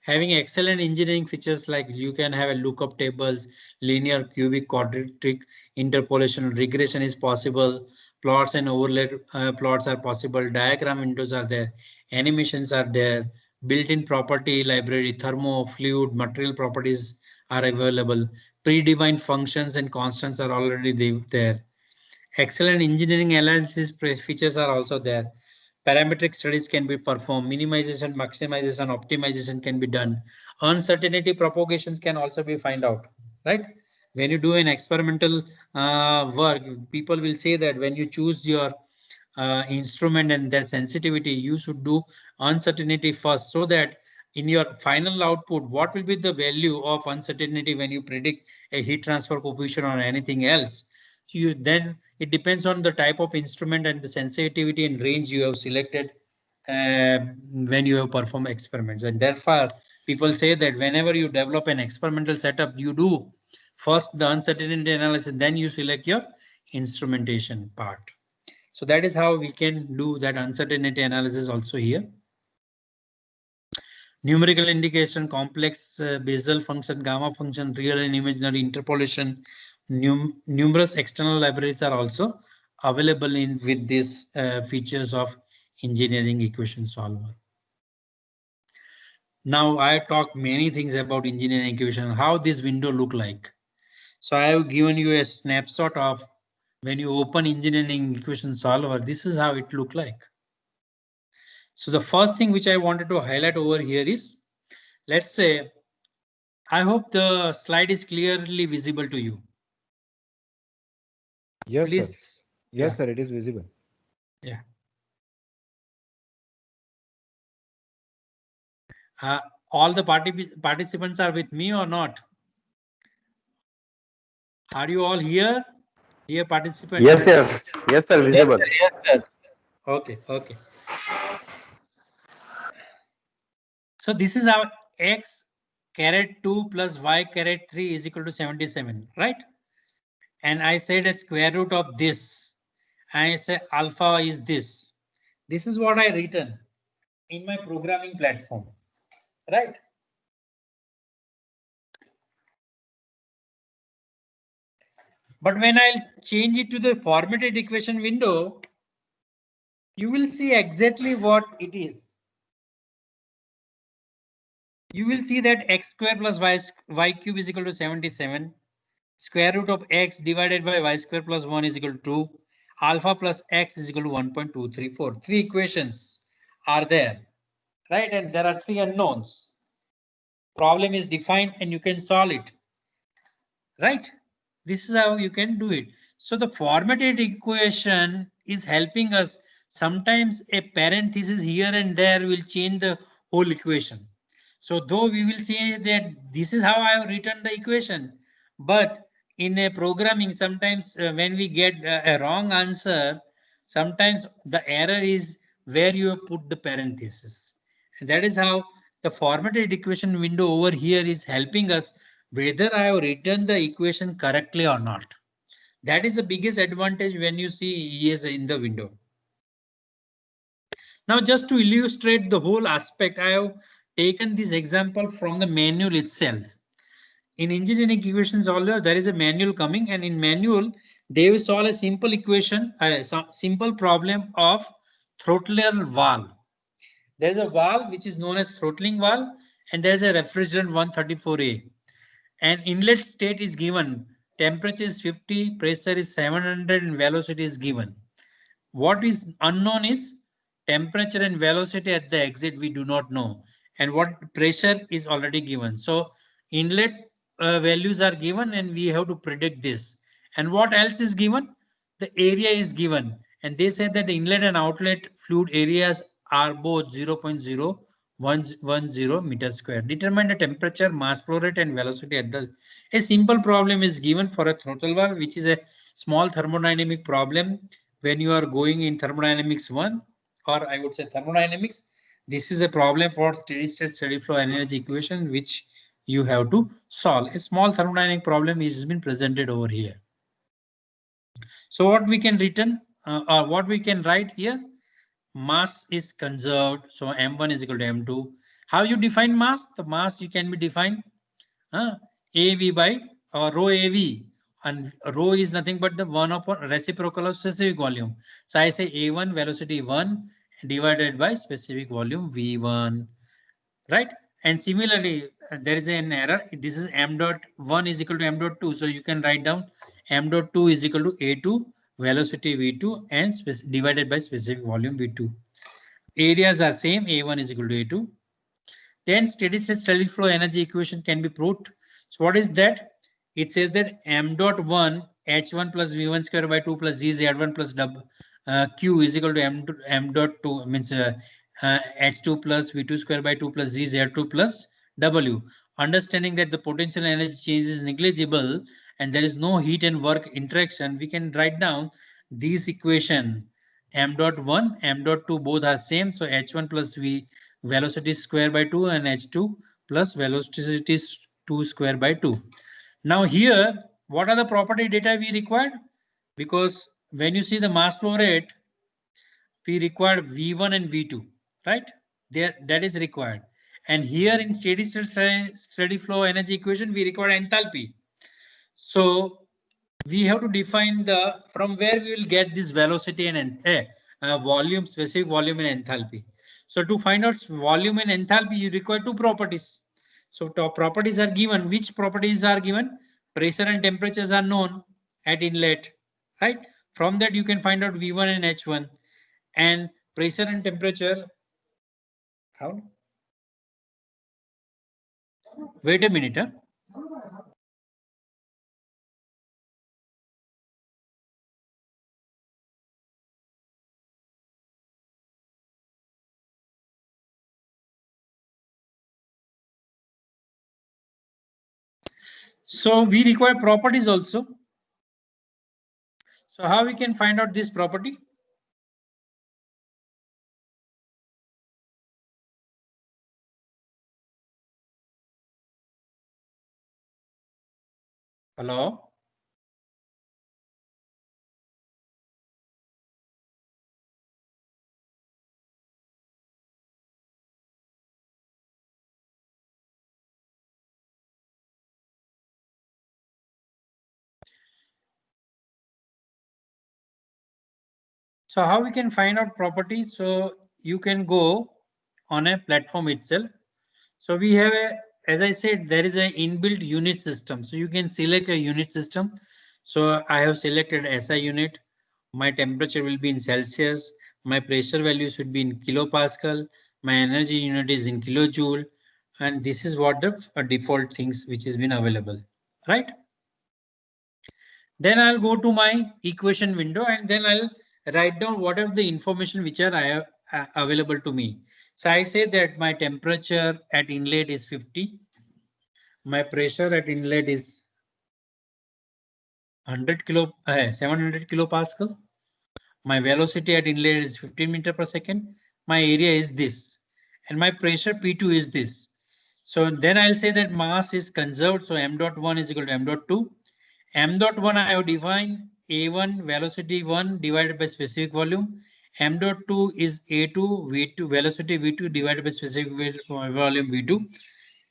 Having excellent engineering features like you can have a lookup tables, linear, cubic, quadratic interpolation, regression is possible, plots and overlay plots are possible, diagram windows are there, animations are there, built-in property library, thermo, fluid, material properties are available, predefined functions and constants are already there. Excellent engineering analysis features are also there. Parametric studies can be performed, minimization, maximization, optimization can be done. Uncertainty propagations can also be found out, right? When you do an experimental work, people will say that when you choose your instrument and their sensitivity, you should do uncertainty first, so that in your final output, what will be the value of uncertainty when you predict a heat transfer coefficient or anything else. Then it depends on the type of instrument and the sensitivity and range you have selected when you have performed experiments. And therefore, people say that whenever you develop an experimental setup, you do first the uncertainty analysis, then you select your instrumentation part. So that is how we can do that uncertainty analysis also here. Numerical indication, complex Basel function, gamma function, real and imaginary interpolation. Numerous external libraries are also available with these features of engineering equation solver. Now I talked many things about engineering equation, how this window look like. So I have given you a snapshot of when you open engineering equation solver, this is how it look like. So the first thing which I wanted to highlight over here is, let's say, I hope the slide is clearly visible to you. Yes, Please. sir. Yes, sir, it is visible. Yeah. All the participants are with me or not? Are you all here? Dear participants? Yes, sir. Yes, sir. Visible. Yes, sir. Okay, okay. So this is our x caret 2 plus y caret 3 is equal to 77, right? And I said a square root of this. I say alpha is this. This is what I written in my programming platform, right? But when I'll change it to the formatted equation window, you will see exactly what it is. You will see that x square plus y cube is equal to 77. Square root of x divided by y square plus 1 is equal to 2. Alpha plus x is equal to 1.234. Three equations are there, right? And there are three unknowns. Problem is defined and you can solve it, right? This is how you can do it. So the formatted equation is helping us. Sometimes a parenthesis here and there will change the whole equation. So though we will say that this is how I have written the equation, but in a programming, sometimes when we get a wrong answer, sometimes the error is where you have put the parenthesis. And that is how the formatted equation window over here is helping us whether I have written the equation correctly or not. That is the biggest advantage when you see ES in the window. Now, just to illustrate the whole aspect, I have taken this example from the manual itself. In engineering equation solver, there is a manual coming, and in manual, they will solve a simple equation, simple problem of throttler valve. There is a valve which is known as throttling valve, and there is a refrigerant 134A. And inlet state is given, temperature is 50, pressure is 700, and velocity is given. What is unknown is temperature and velocity at the exit, we do not know, and what pressure is already given. So inlet values are given and we have to predict this. And what else is given? The area is given. And they said that the inlet and outlet fluid areas are both 0.0110 meters square. Determine the temperature, mass flow rate and velocity at the. A simple problem is given for a throttle valve, which is a small thermodynamic problem when you are going in thermodynamics 1, or I would say thermodynamics. This is a problem for steady state steady flow energy equation which you have to solve. A small thermodynamic problem has been presented over here. So what we can written or what we can write here, mass is conserved. So m1 is equal to m2. How you define mass? The mass you can be defined AV by rho AV, and rho is nothing but the 1 upon reciprocal of specific volume. So I say A1 velocity 1 divided by specific volume V1, right? And similarly, there is an error. This is m dot 1 is equal to m dot 2. So you can write down m dot 2 is equal to A2 velocity V2 and divided by specific volume V2. Areas are same. A1 is equal to A2. Then steady state steady flow energy equation can be proved. So what is that? It says that m dot 1 h1 plus v1 square by 2 plus z z1 plus q is equal to m dot 2 means h2 plus v2 square by 2 plus z z2 plus w. Understanding that the potential energy change is negligible and there is no heat and work interaction, we can write down these equation. M dot 1, M dot 2 both are same. So h1 plus v velocity square by 2 and h2 plus velocity 2 square by 2. Now here, what are the property data we required? Because when you see the mass flow rate, we require V1 and V2, right? There, that is required. And here in steady state steady flow energy equation, we require enthalpy. So we have to define the from where we will get this velocity and volume, specific volume and enthalpy. So to find out volume and enthalpy, you require two properties. So top properties are given. Which properties are given? Pressure and temperatures are known at inlet, right? From that you can find out V1 and H1, and pressure and temperature. How? Wait a minute. So we require properties also. So how we can find out this property? Hello? So how we can find out property? So you can go on a platform itself. So we have a, as I said, there is an inbuilt unit system. So you can select a unit system. So I have selected SI unit. My temperature will be in Celsius. My pressure value should be in kilopascal. My energy unit is in kilojoule. And this is what the default things which has been available, right? Then I'll go to my equation window and then I'll write down whatever the information which are I have available to me. So I say that my temperature at inlet is 50. My pressure at inlet is 700 kilopascal. My velocity at inlet is 15 meter per second. My area is this, and my pressure P2 is this. So then I'll say that mass is conserved. So m dot 1 is equal to m dot 2. M dot 1 I have defined A1 velocity 1 divided by specific volume. M dot 2 is A2 V2 velocity V2 divided by specific volume V2.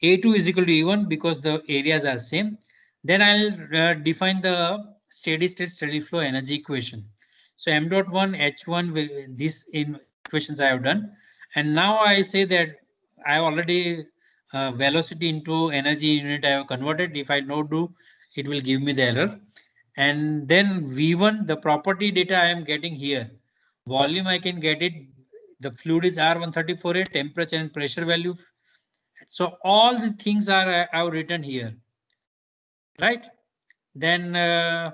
A2 is equal to E1 because the areas are same. Then I'll define the steady state steady flow energy equation. So m dot 1 H1 this in equations I have done, and now I say that I have already velocity into energy unit I have converted. If I no do, it will give me the error. And then V1, the property data I am getting here. Volume I can get it. The fluid is R134A, temperature and pressure value. So all the things are I have written here. right? Then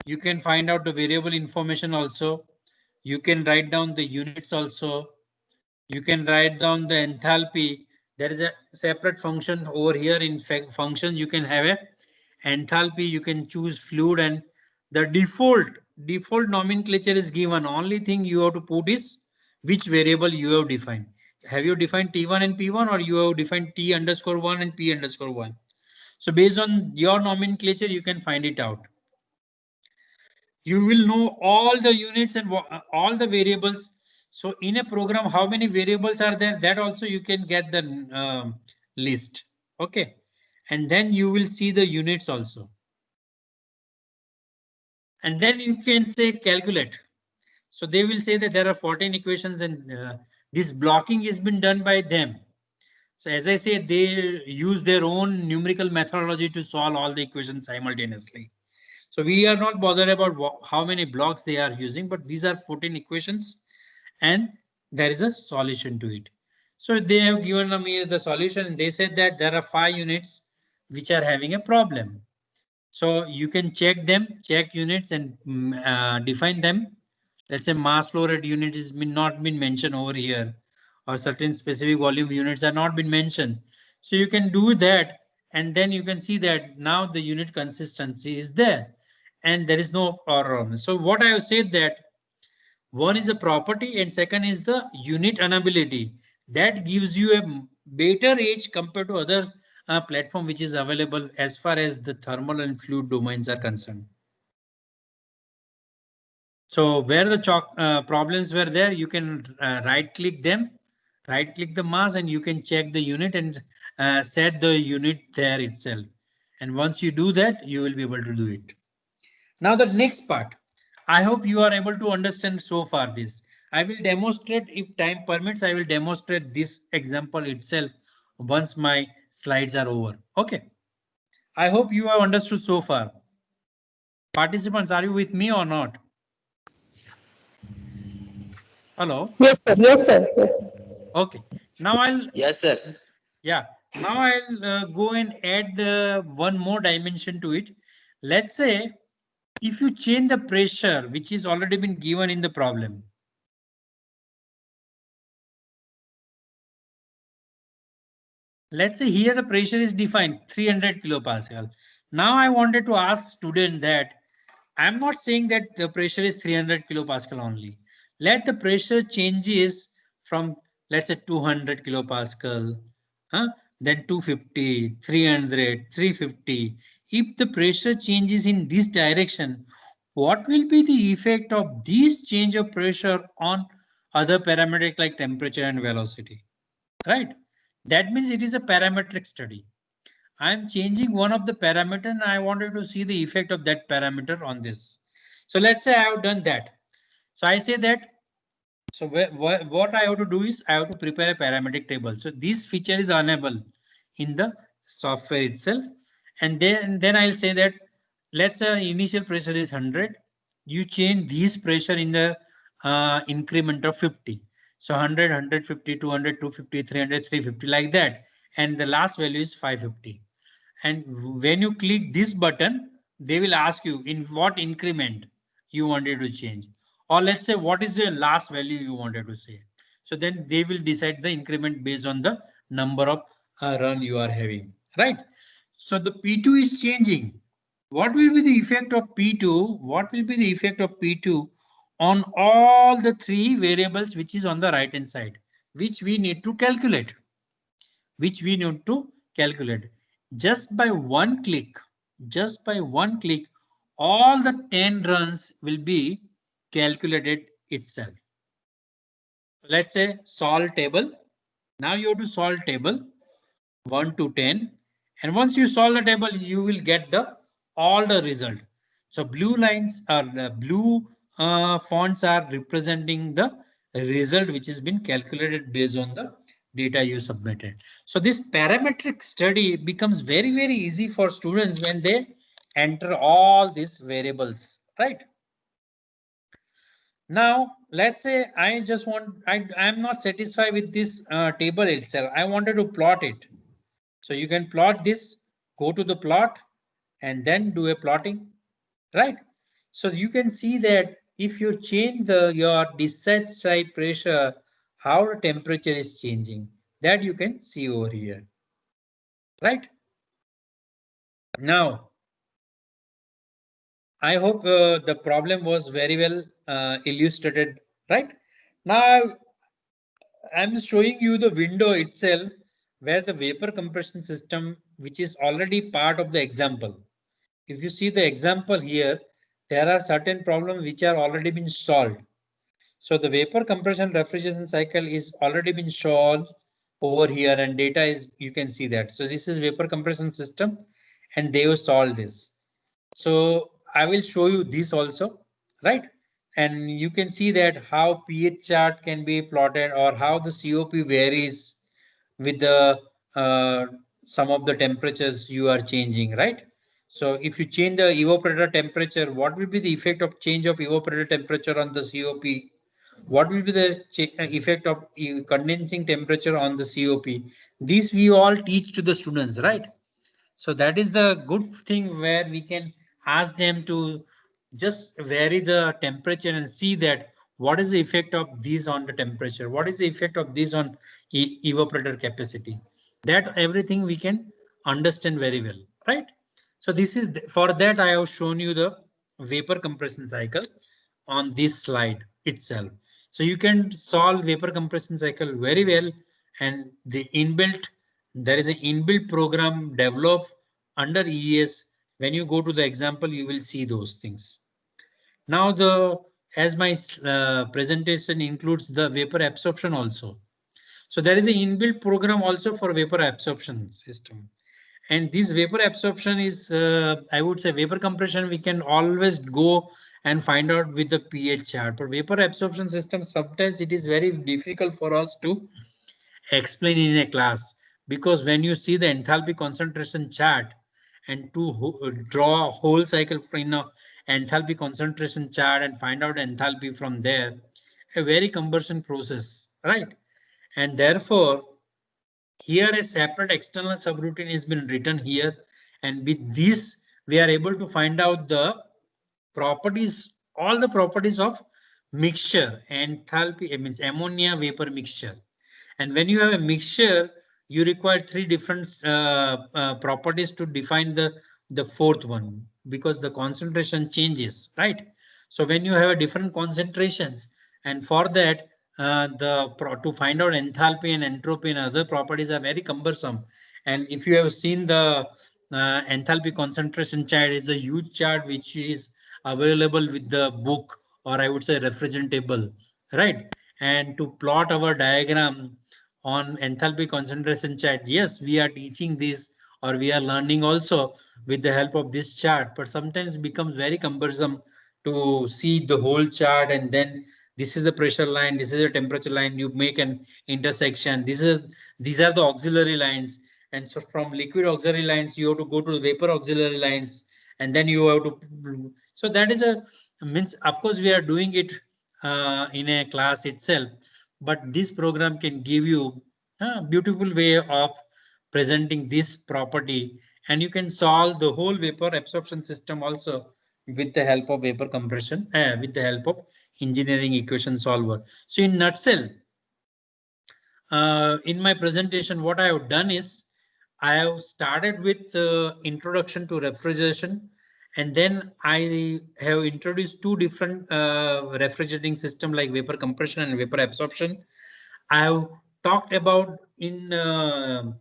you can find out the variable information also. You can write down the units also. You can write down the enthalpy. There is a separate function over here. In fact, function you can have a enthalpy. You can choose fluid, and the default nomenclature is given. Only thing you have to put is which variable you have defined. Have you defined T1 and P1, or you have defined T_1 and P_1? So based on your nomenclature, you can find it out. You will know all the units and all the variables. So in a program, how many variables are there? That also you can get the list. Okay. And then you will see the units also. And then you can say calculate. So they will say that there are 14 equations, and this blocking has been done by them. So as I said, they use their own numerical methodology to solve all the equations simultaneously. So we are not bothered about how many blocks they are using, but these are 14 equations and there is a solution to it. So they have given me as a solution, and they said that there are 5 units which are having a problem. So you can check them, check units, and define them. Let's say mass flow rate unit is not been mentioned over here, or certain specific volume units are not been mentioned. So you can do that, and then you can see that now the unit consistency is there and there is no problem. So what I have said that one is a property and second is the unit unability. That gives you a better edge compared to other platform which is available as far as the thermal and fluid domains are concerned. So where the problems were there, you can right click them, right click the mass, and you can check the unit and set the unit there itself. And once you do that, you will be able to do it. Now the next part, I hope you are able to understand so far this. I will demonstrate, if time permits, I will demonstrate this example itself once my slides are over. Okay. I hope you have understood so far. Participants, are you with me or not? Hello. Yes, sir. Yes, sir. Yes, sir. Okay. Now I'll. Yes, sir. Yeah. Now I'll go and add one more dimension to it. Let's say if you change the pressure which is already been given in the problem. Let's say here the pressure is defined 300 kilopascal. Now I wanted to ask student that I'm not saying that the pressure is 300 kilopascal only. Let the pressure changes from, let's say, 200 kilopascal, then 250, 300, 350. If the pressure changes in this direction, what will be the effect of this change of pressure on other parameters like temperature and velocity, right? That means it is a parametric study. I'm changing one of the parameter and I wanted to see the effect of that parameter on this. So let's say I have done that. So I say that. So what I have to do is I have to prepare a parametric table. So this feature is enabled in the software itself. And then I'll say that let's say initial pressure is 100. You change this pressure in the increment of 50. So 100, 150, 200, 250, 300, 350 like that. And the last value is 550. And when you click this button, they will ask you in what increment you wanted to change. Or let's say what is the last value you wanted to say. So then they will decide the increment based on the number of run you are having, right? So the P2 is changing. What will be the effect of P2? What will be the effect of P2 on all the three variables which is on the right hand side, which we need to calculate? Just by one click, all the 10 runs will be calculated itself. Let's say solve table. Now you have to solve table 1 to 10. And once you solve the table, you will get all the result. So blue lines are the blue fonts are representing the result which has been calculated based on the data you submitted. So this parametric study becomes very, very easy for students when they enter all these variables, right? Now, let's say I'm not satisfied with this table itself. I wanted to plot it. So you can plot this, go to the plot, and then do a plotting, right? So you can see that if you change your discharge side pressure, how the temperature is changing, that you can see over here, right? Now, I hope the problem was very well illustrated, right? Now, I'm showing you the window itself where the vapor compression system, which is already part of the example. If you see the example here, there are certain problems which are already been solved. So the vapor compression refrigeration cycle is already been solved over here, and data is, you can see that. So this is vapor compression system and they will solve this. So I will show you this also, right? And you can see that how pH chart can be plotted or how the COP varies with the some of the temperatures you are changing, right? So if you change the evaporator temperature, what will be the effect of change of evaporator temperature on the COP? What will be the effect of condensing temperature on the COP? These we all teach to the students, right? So that is the good thing where we can ask them to just vary the temperature and see that what is the effect of these on the temperature, what is the effect of these on evaporator capacity. That everything we can understand very well, right? So this is for that I have shown you the vapor compression cycle on this slide itself. So you can solve vapor compression cycle very well, and the inbuilt, there is an inbuilt program developed under EES. When you go to the example, you will see those things. Now as my presentation includes the vapor absorption also. So there is an inbuilt program also for vapor absorption system. And this vapor absorption is, I would say vapor compression, we can always go and find out with the pH chart. But vapor absorption system, sometimes it is very difficult for us to explain in a class, because when you see the enthalpy concentration chart and to draw a whole cycle in a enthalpy concentration chart and find out enthalpy from there, a very cumbersome process, right? And therefore, here a separate external subroutine has been written here, and with this we are able to find out the properties, all the properties of mixture, enthalpy, it means ammonia vapor mixture. And when you have a mixture, you require three different properties to define the fourth one, because the concentration changes, right? So when you have a different concentrations, and for that to find out enthalpy and entropy and other properties are very cumbersome. And if you have seen the enthalpy concentration chart, is a huge chart which is available with the book, or I would say refrigerant table, right? And to plot our diagram on enthalpy concentration chart, yes, we are teaching this or we are learning also with the help of this chart, but sometimes it becomes very cumbersome to see the whole chart, and then this is the pressure line, this is a temperature line, you make an intersection, these are the auxiliary lines, and so from liquid auxiliary lines you have to go to the vapor auxiliary lines, and then you have to, so that is a means, of course we are doing it in a class itself, but this program can give you a beautiful way of presenting this property, and you can solve the whole vapor absorption system also with the help of vapor compression, with the help of engineering equation solver. So in nutshell, in my presentation, what I have done is I have started with introduction to refrigeration, and then I have introduced two different refrigerating system like vapor compression and vapor absorption. I have talked about in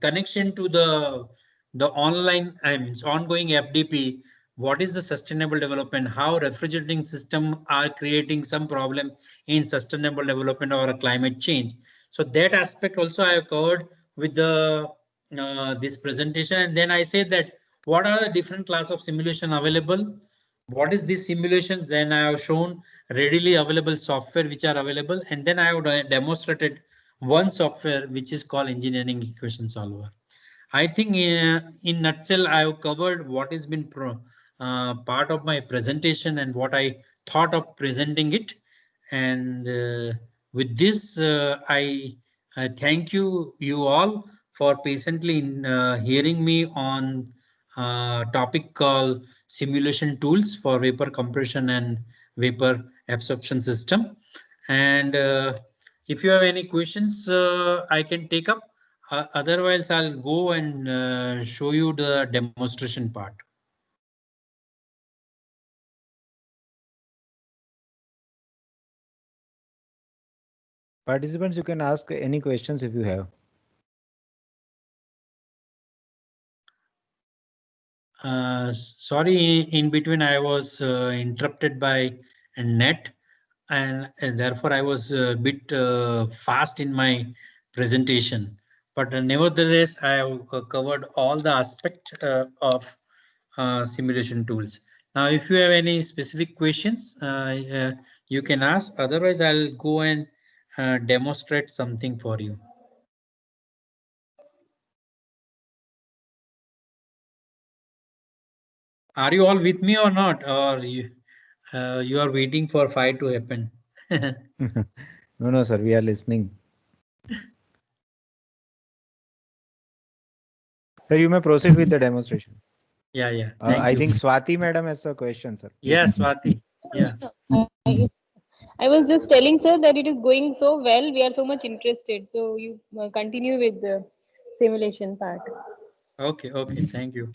connection to the online, I mean ongoing FDP, what is the sustainable development, how refrigerating system are creating some problem in sustainable development or climate change. So that aspect also I have covered with the this presentation, and then I said that what are the different class of simulation available, what is this simulation, then I have shown readily available software which are available, and then I have demonstrated one software which is called engineering equation solver. I think in nutshell I have covered what has been part of my presentation and what I thought of presenting it. And with this I thank you all for patiently hearing me on topic called simulation tools for vapor compression and vapor absorption system. And if you have any questions, I can take up. Otherwise, I'll go and show you the demonstration part. Participants, you can ask any questions if you have. Sorry, in between I was interrupted by a net, and therefore I was a bit fast in my presentation. But nevertheless, I have covered all the aspects of simulation tools. Now, if you have any specific questions, you can ask. Otherwise, I'll go and demonstrate something for you. Are you all with me or not? Or you are waiting for fight to happen? No, sir, we are listening. Sir, you may proceed with the demonstration. Yeah. Thank I you. think Swati madam has a question, sir. Please. Yes, Swati. Yeah. I was just telling sir that it is going so well. We are so much interested. So you continue with the simulation part. Okay. Thank you.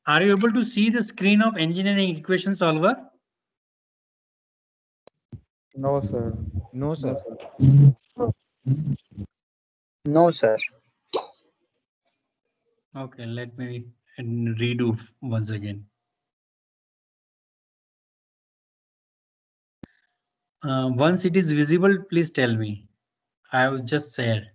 Are you able to see the screen of engineering equation solver? No, sir. No, sir. No, sir. Okay, let me redo once again. Once it is visible, please tell me. I will just share.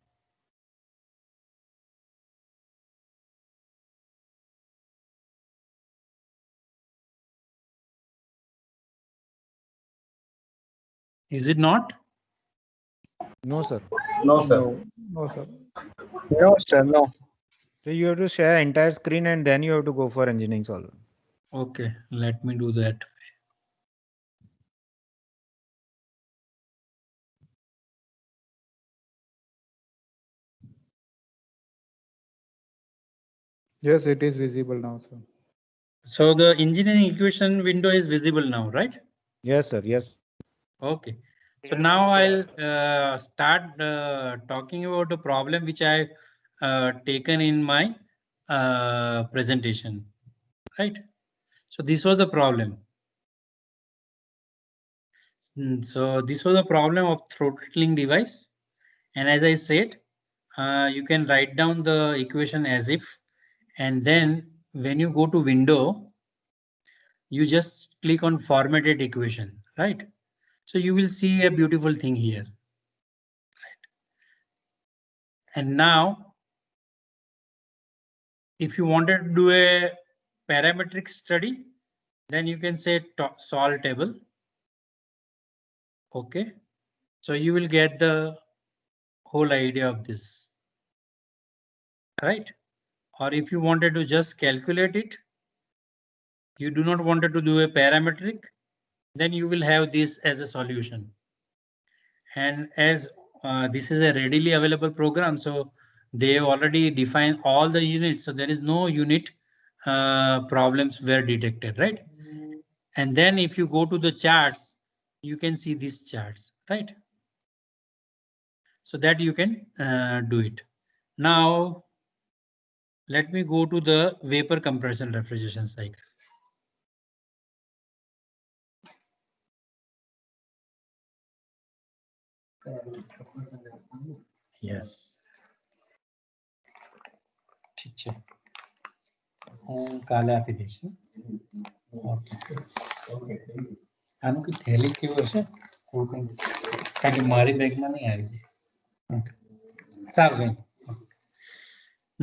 Is it not? No, sir. No, sir. No, sir. No, sir. No. So you have to share entire screen and then you have to go for engineering solver. Okay, let me do that. Yes, it is visible now, sir. So the engineering equation window is visible now, right? Yes, sir. Yes. Okay. So now I'll start talking about a problem which I taken in my presentation, right? So this was the problem. So this was a problem of throttling device, and as I said, you can write down the equation as if, and then when you go to window, you just click on formatted equation, right? So you will see a beautiful thing here. And now, if you wanted to do a parametric study, then you can say solve table. Okay, so you will get the whole idea of this, right? Or if you wanted to just calculate it, you do not wanted to do a parametric, then you will have this as a solution. And as this is a readily available program, so they already define all the units, so there is no unit problems were detected, right? And then if you go to the charts, you can see these charts, right? So that you can do it. Now, let me go to the vapor compression refrigeration cycle. Yes. ठीक है. હું કાલે આપી દઈશ. આનું કે થેલી કેવું હશે? કારણ કે મારી બેગમાં નહીં આવી છે. સારું.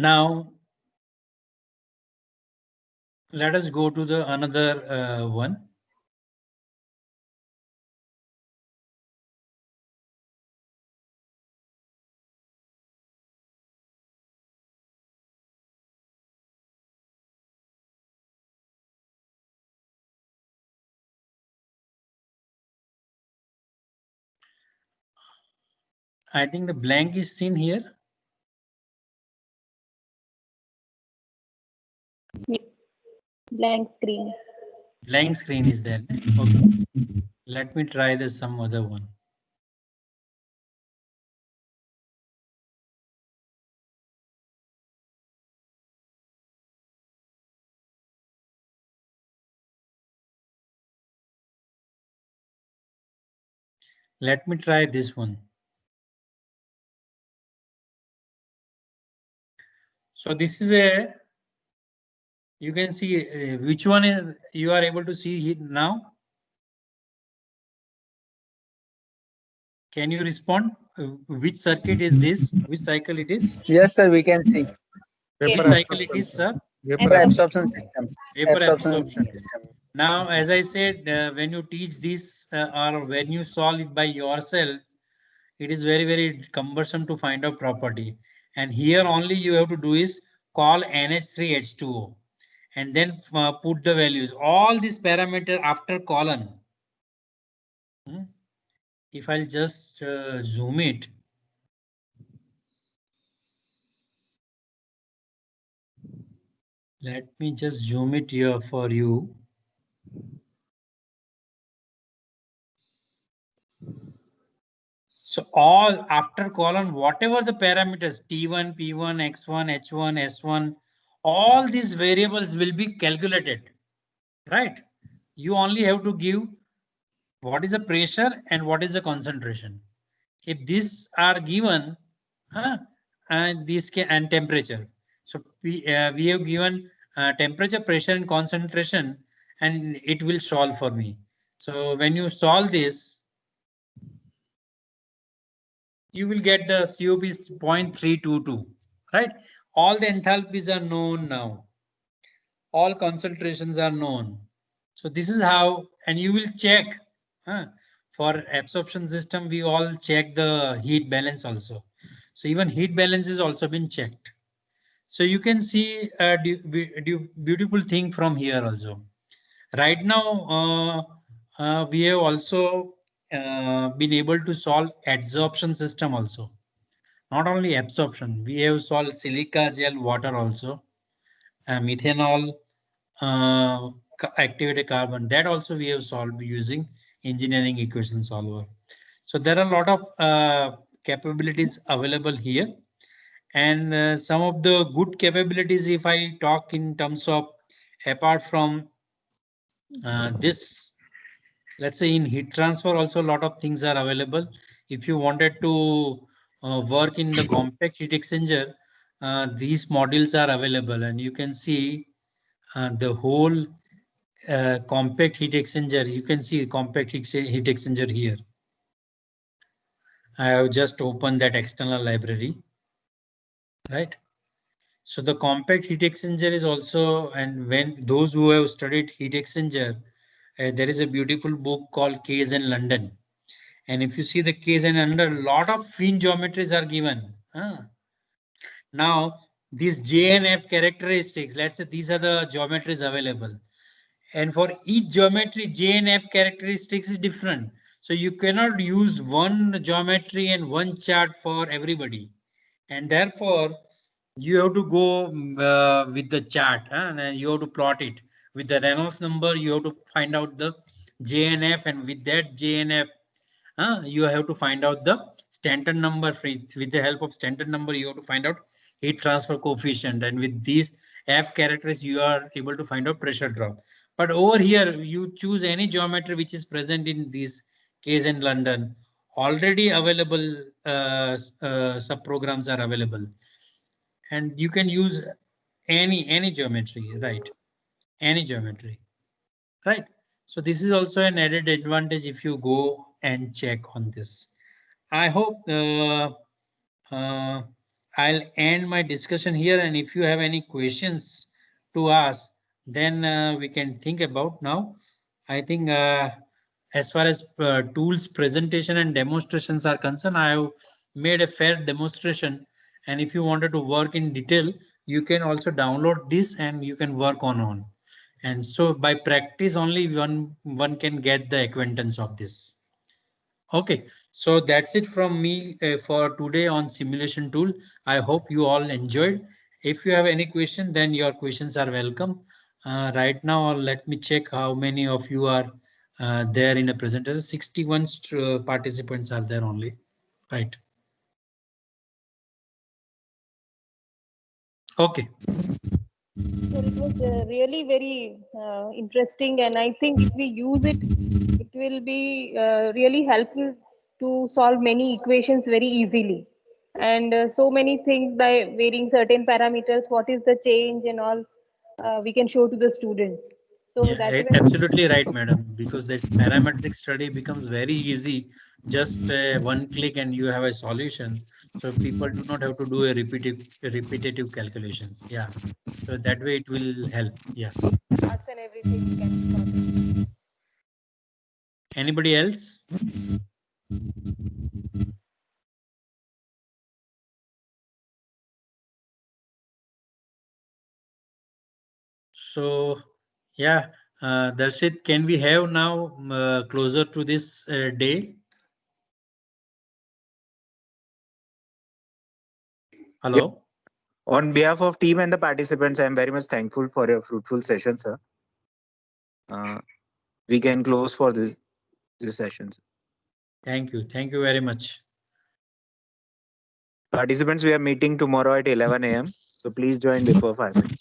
Now let us go to the another one. I think the blank is seen here. Blank screen. Blank screen is there. Okay. Let me try this some other one. Let me try this one. So this is a, you can see which one is you are able to see it now. Can you respond? Which circuit is this? Which cycle it is? Yes, sir, we can see. Which Vapor cycle it is, sir? Vapor absorption system. Vapor Absorption absorption. system. Now, as I said, when you teach this or when you solve it by yourself, it is very, very cumbersome to find out property. And here only you have to do is call NH3H2O and then put the values. All these parameters after colon. If I'll just zoom it. Let me just zoom it here for you. So all after colon, whatever the parameters T1, P1, X1, H1, S1, all these variables will be calculated, right? You only have to give what is the pressure and what is the concentration. If these are given, and this can and temperature. So we have given temperature, pressure, and concentration, and it will solve for me. So when you solve this, you will get the COP is 0.322, right? All the enthalpies are known now. All concentrations are known. So this is how, and you will check for absorption system. We all check the heat balance also. So even heat balance is also been checked. So you can see a beautiful thing from here also. Right now, we have also been able to solve adsorption system also. Not only absorption, we have solved silica gel water also, methanol, activated carbon. That also we have solved using engineering equation solver. So there are a lot of capabilities available here. And some of the good capabilities, if I talk in terms of apart from this, let's say in heat transfer also a lot of things are available. If you wanted to work in the compact heat exchanger, these modules are available, and you can see the whole compact heat exchanger. You can see compact heat exchanger here. I have just opened that external library, right? So the compact heat exchanger is also, and when those who have studied heat exchanger, there is a beautiful book called Case in London. And if you see the case and under a lot of fin geometries are given. Now these J and F characteristics, let's say these are the geometries available. And for each geometry, J and F characteristics is different. So you cannot use one geometry and one chart for everybody. And therefore, you have to go with the chart and you have to plot it. With the Reynolds number, you have to find out the J and F, and with that J and F, you have to find out the Stanton number. With the help of Stanton number, you have to find out heat transfer coefficient, and with these F characteristics, you are able to find out pressure drop. But over here, you choose any geometry which is present in this case in London. already available subprograms are available, and you can use any geometry, right? Any geometry, right? So this is also an added advantage if you go and check on this. I hope I'll end my discussion here, and if you have any questions to ask, then we can think about now. I think as far as tools presentation and demonstrations are concerned, I have made a fair demonstration, and if you wanted to work in detail, you can also download this and you can work on. And so by practice only one can get the acquaintance of this. Okay, so that's it from me for today on simulation tool. I hope you all enjoyed. If you have any question, then your questions are welcome. Right now, let me check how many of you are there in a presenter. 61 participants are there only, right? Okay. So it was really very interesting, and I think if we use it, it will be really helpful to solve many equations very easily. And so many things by varying certain parameters, what is the change and all, we can show to the students. So Yeah, that way, absolutely right, madam. Because this parametric study becomes very easy. Just one click and you have a solution. So people do not have to do a repetitive calculations. Yeah. So that way it will help. Yeah. parts and everything we can solve. Anybody else? So yeah, Darshit, can we have now closer to this day? Hello. On behalf of team and the participants, I am very much thankful for your fruitful session, sir. We can close for this session, sir. Thank you. Thank you very much. Participants, we are meeting tomorrow at 11 a.m. So please join before 5 p.m.